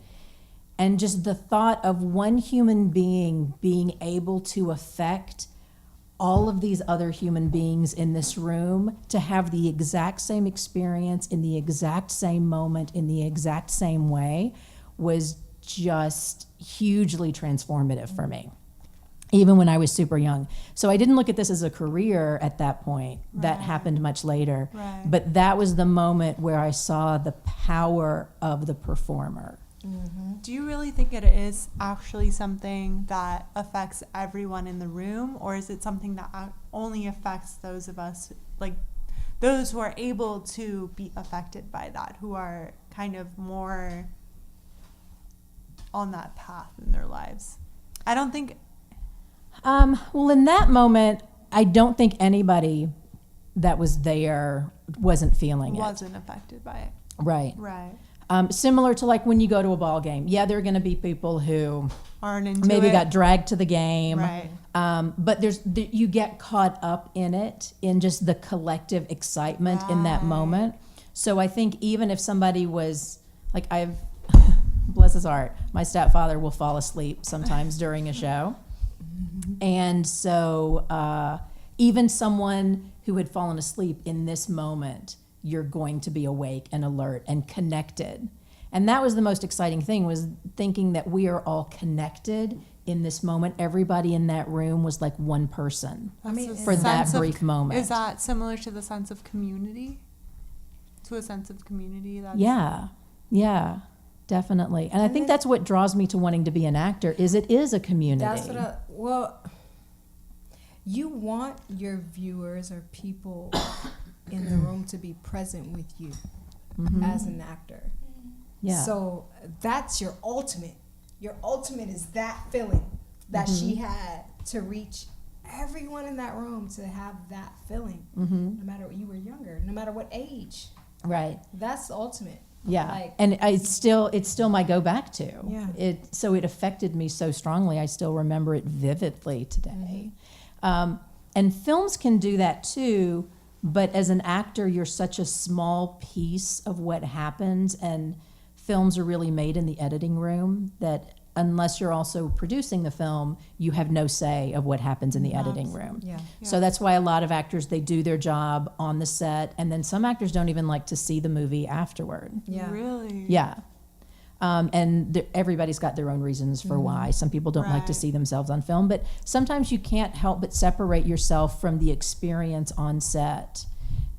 [SPEAKER 2] And just the thought of one human being being able to affect all of these other human beings in this room to have the exact same experience in the exact same moment in the exact same way was just hugely transformative for me, even when I was super young. So I didn't look at this as a career at that point. That happened much later.
[SPEAKER 1] Right.
[SPEAKER 2] But that was the moment where I saw the power of the performer.
[SPEAKER 1] Do you really think it is actually something that affects everyone in the room, or is it something that only affects those of us, like those who are able to be affected by that, who are kind of more on that path in their lives? I don't think.
[SPEAKER 2] Well, in that moment, I don't think anybody that was there wasn't feeling it.
[SPEAKER 1] Wasn't affected by it.
[SPEAKER 2] Right.
[SPEAKER 1] Right.
[SPEAKER 2] Similar to like when you go to a ball game. Yeah, there are going to be people who
[SPEAKER 1] Aren't into
[SPEAKER 2] maybe
[SPEAKER 1] it.
[SPEAKER 2] got dragged to the game.
[SPEAKER 1] Right.
[SPEAKER 2] But you get caught up in it, in just the collective excitement in that moment. So I think even if somebody was like, bless his heart, my stepfather will fall asleep sometimes during a show. And so even someone who had fallen asleep in this moment, you're going to be awake and alert and connected. And that was the most exciting thing, was thinking that we are all connected in this moment. Everybody in that room was like one person for that brief moment.
[SPEAKER 1] Is that similar to the sense of community? To a sense of community?
[SPEAKER 2] Yeah, definitely. And I think that's what draws me to wanting to be an actor, is it is a community.
[SPEAKER 3] That's what you want your viewers or people in the room to be present with you as an actor.
[SPEAKER 2] Yeah.
[SPEAKER 3] So that's your ultimate. Your ultimate is that feeling that she had to reach everyone in that room, to have that feeling, no matter what, you were younger, no matter what age.
[SPEAKER 2] Right.
[SPEAKER 3] That's the ultimate.
[SPEAKER 2] Yeah,
[SPEAKER 3] Like-
[SPEAKER 2] and it's still my go back to.
[SPEAKER 3] Yeah.
[SPEAKER 2] It affected me so strongly. I still remember it vividly today. And films can do that too, but as an actor, you're such a small piece of what happens, and films are really made in the editing room that unless you're also producing the film, you have no say of what happens in the editing room.
[SPEAKER 3] Yeah.
[SPEAKER 2] So that's why a lot of actors, they do their job on the set, and then some actors don't even like to see the movie afterward.
[SPEAKER 3] Yeah.
[SPEAKER 1] Really?
[SPEAKER 2] Yeah. And everybody's got their own reasons for why. Some people don't like to
[SPEAKER 1] Right.
[SPEAKER 2] see themselves on film, but sometimes you can't help but separate yourself from the experience on set.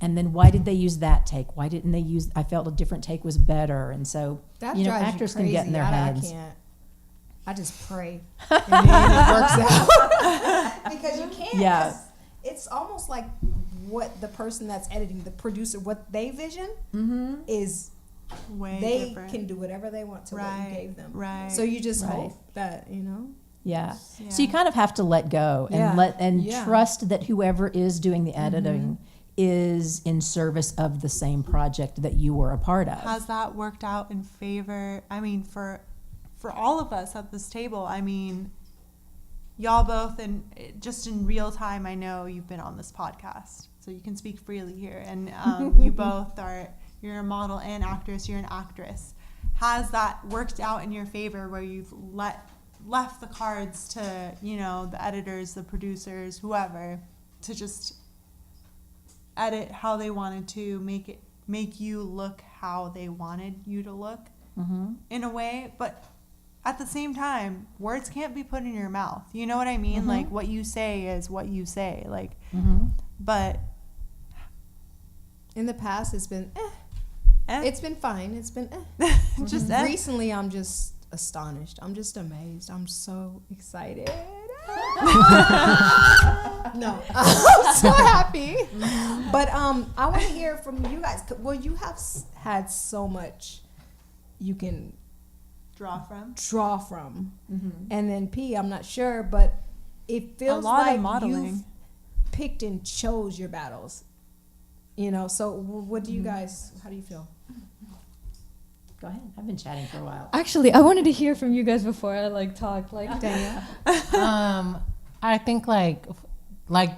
[SPEAKER 2] And then why did they use that take? Why didn't they use, I felt a different take was better. And so,
[SPEAKER 3] That
[SPEAKER 2] you know,
[SPEAKER 3] drives
[SPEAKER 2] actors
[SPEAKER 3] you
[SPEAKER 2] can
[SPEAKER 3] crazy.
[SPEAKER 2] get in their heads.
[SPEAKER 3] I just pray, and then it works out. Because you can't.
[SPEAKER 2] Yeah.
[SPEAKER 3] It's almost like what the person that's editing, the producer, what they vision is
[SPEAKER 1] Way
[SPEAKER 3] they
[SPEAKER 1] different.
[SPEAKER 3] can do whatever they want to what you gave them.
[SPEAKER 1] Right.
[SPEAKER 3] So you just
[SPEAKER 2] Right.
[SPEAKER 3] hope that, you know.
[SPEAKER 2] Yeah. So you kind of have to let go and trust that whoever is doing the editing is in service of the same project that you were a part of.
[SPEAKER 1] Has that worked out in favor? I mean, for all of us at this table, I mean, y'all both, and just in real time, I know you've been on this podcast, so you can speak freely here. And you both you're a model and actress, you're an actress. Has that worked out in your favor where you've left the cards to, you know, the editors, the producers, whoever, to just edit how they wanted to, make you look how they wanted you to look in a way? But at the same time, words can't be put in your mouth. You know what I mean? Like, what you say is what you say. Like, but
[SPEAKER 3] In the past, it's been it's been fine. It's been
[SPEAKER 1] just
[SPEAKER 3] recently, I'm just astonished. I'm just amazed. I'm so excited. No, I'm so happy. But I want to hear from you guys. Well, you have had so much you can
[SPEAKER 1] draw from.
[SPEAKER 3] And then P, I'm not sure, but it feels
[SPEAKER 1] a lot
[SPEAKER 3] like
[SPEAKER 1] of modeling.
[SPEAKER 3] you've picked and chose your battles. You know, so what do you guys, how do you feel?
[SPEAKER 2] Go ahead. I've been chatting for a while.
[SPEAKER 5] Actually, I wanted to hear from you guys before I talk.
[SPEAKER 3] Danielle?
[SPEAKER 4] I think like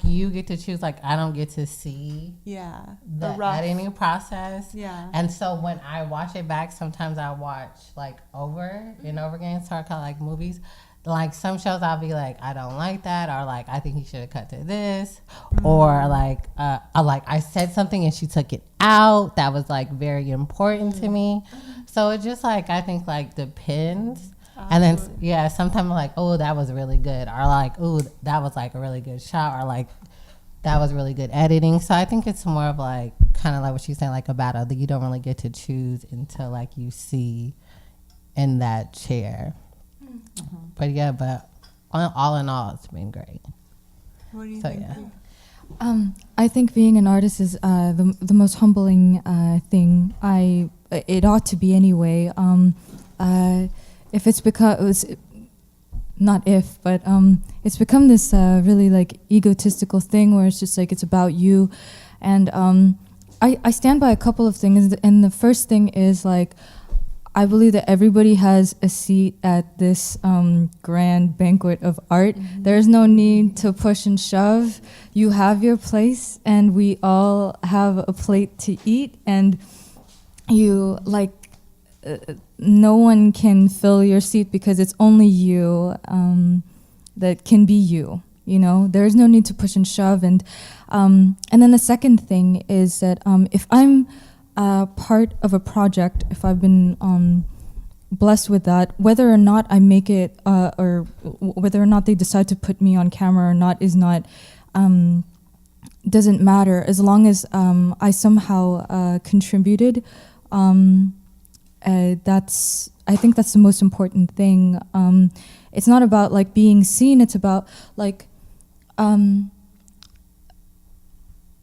[SPEAKER 4] you get to choose. Like, I don't get to see the editing process.
[SPEAKER 1] Yeah.
[SPEAKER 4] And so when I watch it back, sometimes I watch like over and over again. So I kind of like movies. Like some shows I'll be like, I don't like that, or like I think he should have cut to this, or like I said something and she took it out that was like very important to me. So it just like, I think like depends. And then sometimes I'm like, oh, that was really good, or like, oh, that was like a really good shot, or like that was really good editing. So I think it's more of like kind of like what she's saying, like a battle that you don't really get to choose until like you see in that chair. But all in all, it's been great.
[SPEAKER 1] What do you think?
[SPEAKER 5] Yeah. I think being an artist is the most humbling thing. It ought to be anyway. If it's because it's become this really like egotistical thing where it's just like it's about you, and I stand by a couple of things. And the first thing is like, I believe that everybody has a seat at this grand banquet of art. There's no need to push and shove. You have your place, and we all have a plate to eat. And you no one can fill your seat because it's only you that can be you. You know, there's no need to push and shove. And then the second thing is that if I'm part of a project, if I've been blessed with that, whether or not I make it or whether or not they decide to put me on camera or not is not doesn't matter, as long as I somehow contributed. I think that's the most important thing. It's not about like being seen, it's about like when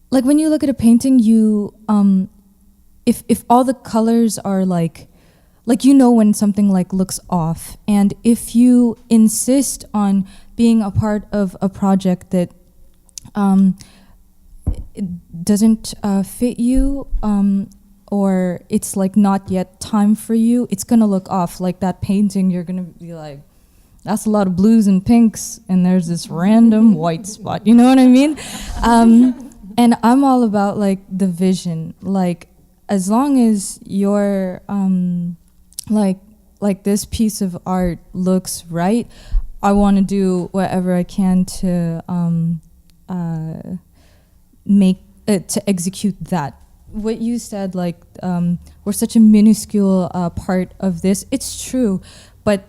[SPEAKER 5] you look at a painting, you if all the colors are like you know when something like looks off, and if you insist on being a part of a project that it doesn't fit you, or it's like not yet time for you, it's gonna look off. Like that painting, you're gonna be like, that's a lot of blues and pinks, and there's this random white spot. You know what I mean? And I'm all about like the vision. Like, as long as your like this piece of art looks right, I want to do whatever I can to to execute that. What you said, like we're such a minuscule part of this. It's true, but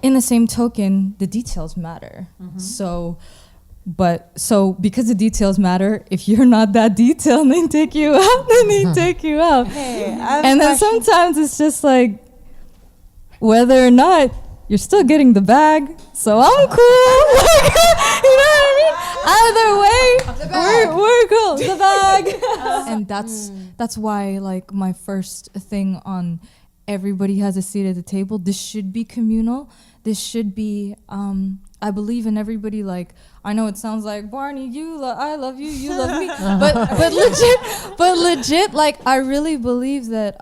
[SPEAKER 5] in the same token, the details matter. So because the details matter, if you're not that detailed, they take you out, then they take you out.
[SPEAKER 1] Hey,
[SPEAKER 5] and then sometimes it's just like, whether or not you're still getting the bag, so I'm cool. You know what I mean? Either way, we're cool. The bag. And that's why, like, my first thing on everybody has a seat at the table. This should be communal. This should be, I believe in everybody. Like, I know it sounds like, Barney, I love you, you love me. but legit, like, I really believe that,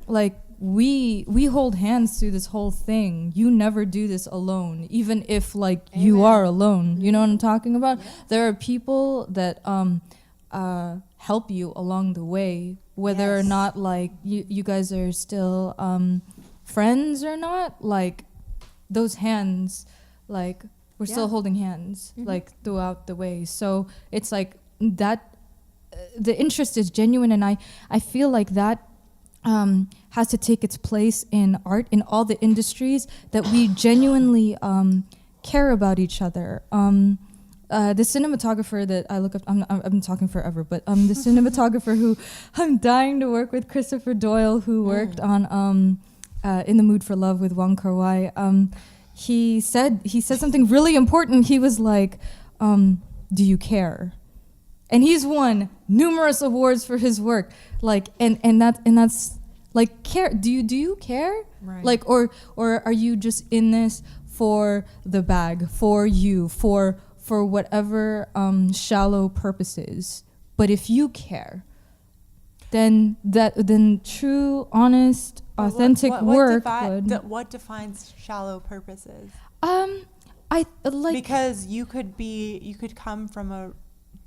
[SPEAKER 5] like, we hold hands through this whole thing. You never do this alone, even if, like, you are alone. You know what I'm talking about? Yeah. There are people that help you along the way, whether or not, like, you guys are still friends or not. Like, those hands, like, we're still holding hands, like, throughout the way. So it's like that, the interest is genuine, and I feel like that has to take its place in art, in all the industries, that we genuinely care about each other. The cinematographer that I look up, I've been talking forever, but the cinematographer who I'm dying to work with, Christopher Doyle, who worked on In the Mood for Love with Wong Kar-wai, he said something really important. He was like, do you care? And he's won numerous awards for his work. Like, and that's like, care. Do you care? Right. Like, or are you just in this for the bag, for you, for whatever shallow purposes? But if you care, then true, honest, authentic work.
[SPEAKER 1] What defines shallow purposes?
[SPEAKER 5] I like,
[SPEAKER 1] because you could come from a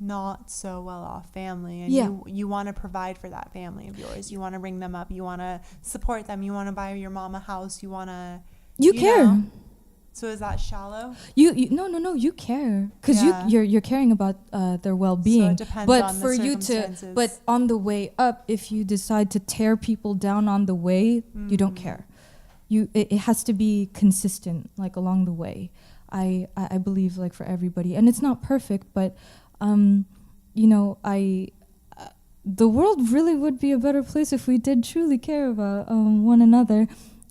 [SPEAKER 1] not so well off family, and you want to provide for that family of yours. You want to bring them up. You want to support them. You want to buy your mom a house. You want to.
[SPEAKER 5] You care.
[SPEAKER 1] Know? So is that shallow?
[SPEAKER 5] No. You care, because you're caring about their well-being. So
[SPEAKER 1] it depends on the circumstances.
[SPEAKER 5] But on the way up, if you decide to tear people down on the way, you don't care. It has to be consistent, like, along the way. I believe, like, for everybody, and it's not perfect, but you know, the world really would be a better place if we did truly care about one another,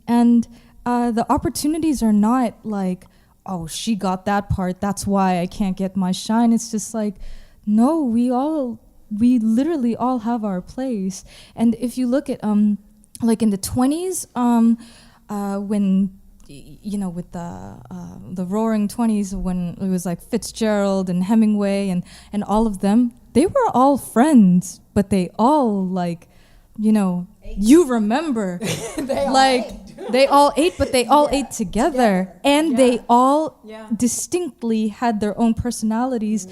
[SPEAKER 5] and the opportunities are not like, oh, she got that part, that's why I can't get my shine. It's just like, no, we literally all have our place. And if you look at like in the 20s, when, you know, with the roaring 20s, when it was like Fitzgerald and Hemingway and all of them, they were all friends, but they all, like, you know, you remember, they all ate, but they all ate together. And they all distinctly had their own personalities,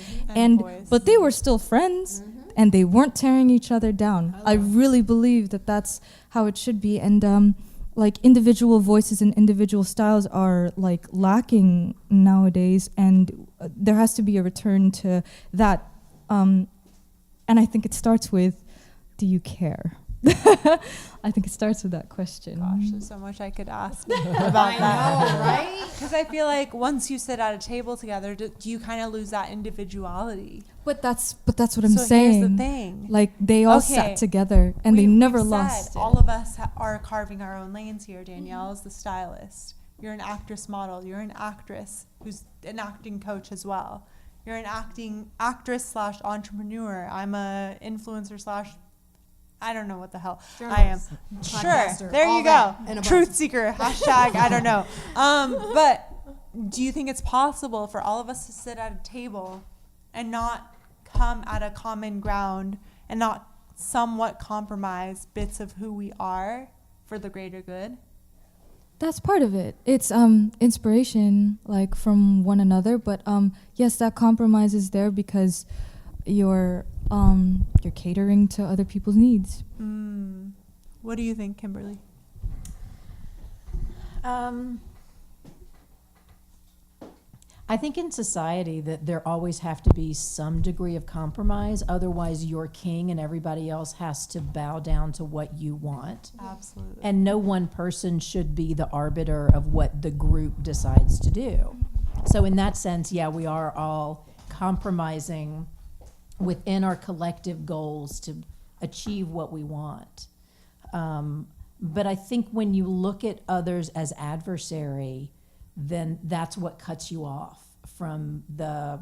[SPEAKER 5] but they were still friends, and they weren't tearing each other down. I really believe that that's how it should be. And like, individual voices and individual styles are, like, lacking nowadays, and there has to be a return to that. And I think it starts with, do you care? I think it starts with that question.
[SPEAKER 1] Gosh, there's so much I could ask about that. I know, right? Because I feel like once you sit at a table together, do you kind of lose that individuality?
[SPEAKER 5] But that's what I'm saying.
[SPEAKER 1] Here's the thing.
[SPEAKER 5] Like, they all sat together, and they never lost it.
[SPEAKER 1] All of us are carving our own lanes here. Danielle is the stylist. You're an actress model. You're an actress who's an acting coach as well. You're an actress / entrepreneur. I'm a influencer / I don't know what the hell I am. Sure, there you go. Truth seeker, hashtag, I don't know. But do you think it's possible for all of us to sit at a table and not come at a common ground and not somewhat compromise bits of who we are for the greater good?
[SPEAKER 5] That's part of it. It's inspiration, like, from one another. But yes, that compromise is there because you're catering to other people's needs.
[SPEAKER 1] What do you think, Kimberly?
[SPEAKER 2] I think in society that there always have to be some degree of compromise. Otherwise, you're king and everybody else has to bow down to what you want.
[SPEAKER 1] Absolutely.
[SPEAKER 2] And no one person should be the arbiter of what the group decides to do. So in that sense, yeah, we are all compromising within our collective goals to achieve what we want. But I think when you look at others as adversary, then that's what cuts you off from the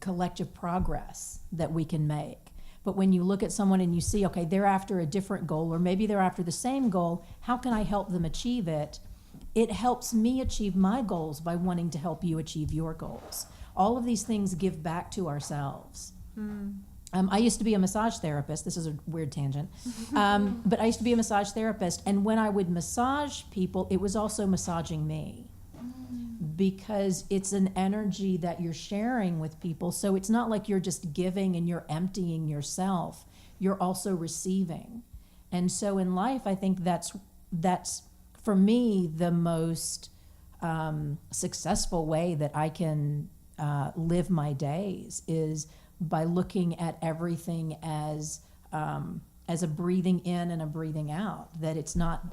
[SPEAKER 2] collective progress that we can make. But when you look at someone and you see, okay, they're after a different goal, or maybe they're after the same goal, how can I help them achieve it? It helps me achieve my goals by wanting to help you achieve your goals. All of these things give back to ourselves. I used to be a massage therapist. This is a weird tangent. But I used to be a massage therapist. And when I would massage people, it was also massaging me. Because it's an energy that you're sharing with people. So it's not like you're just giving and you're emptying yourself. You're also receiving. And so in life, I think that's for me the most successful way that I can live my days is by looking at everything as a breathing in and a breathing out. That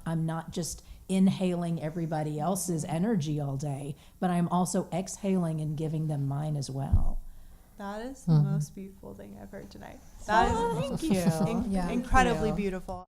[SPEAKER 2] I'm not just inhaling everybody else's energy all day, but I'm also exhaling and giving them mine as well.
[SPEAKER 1] That is the most beautiful thing I've heard tonight. That is
[SPEAKER 2] Thank you.
[SPEAKER 1] incredibly beautiful.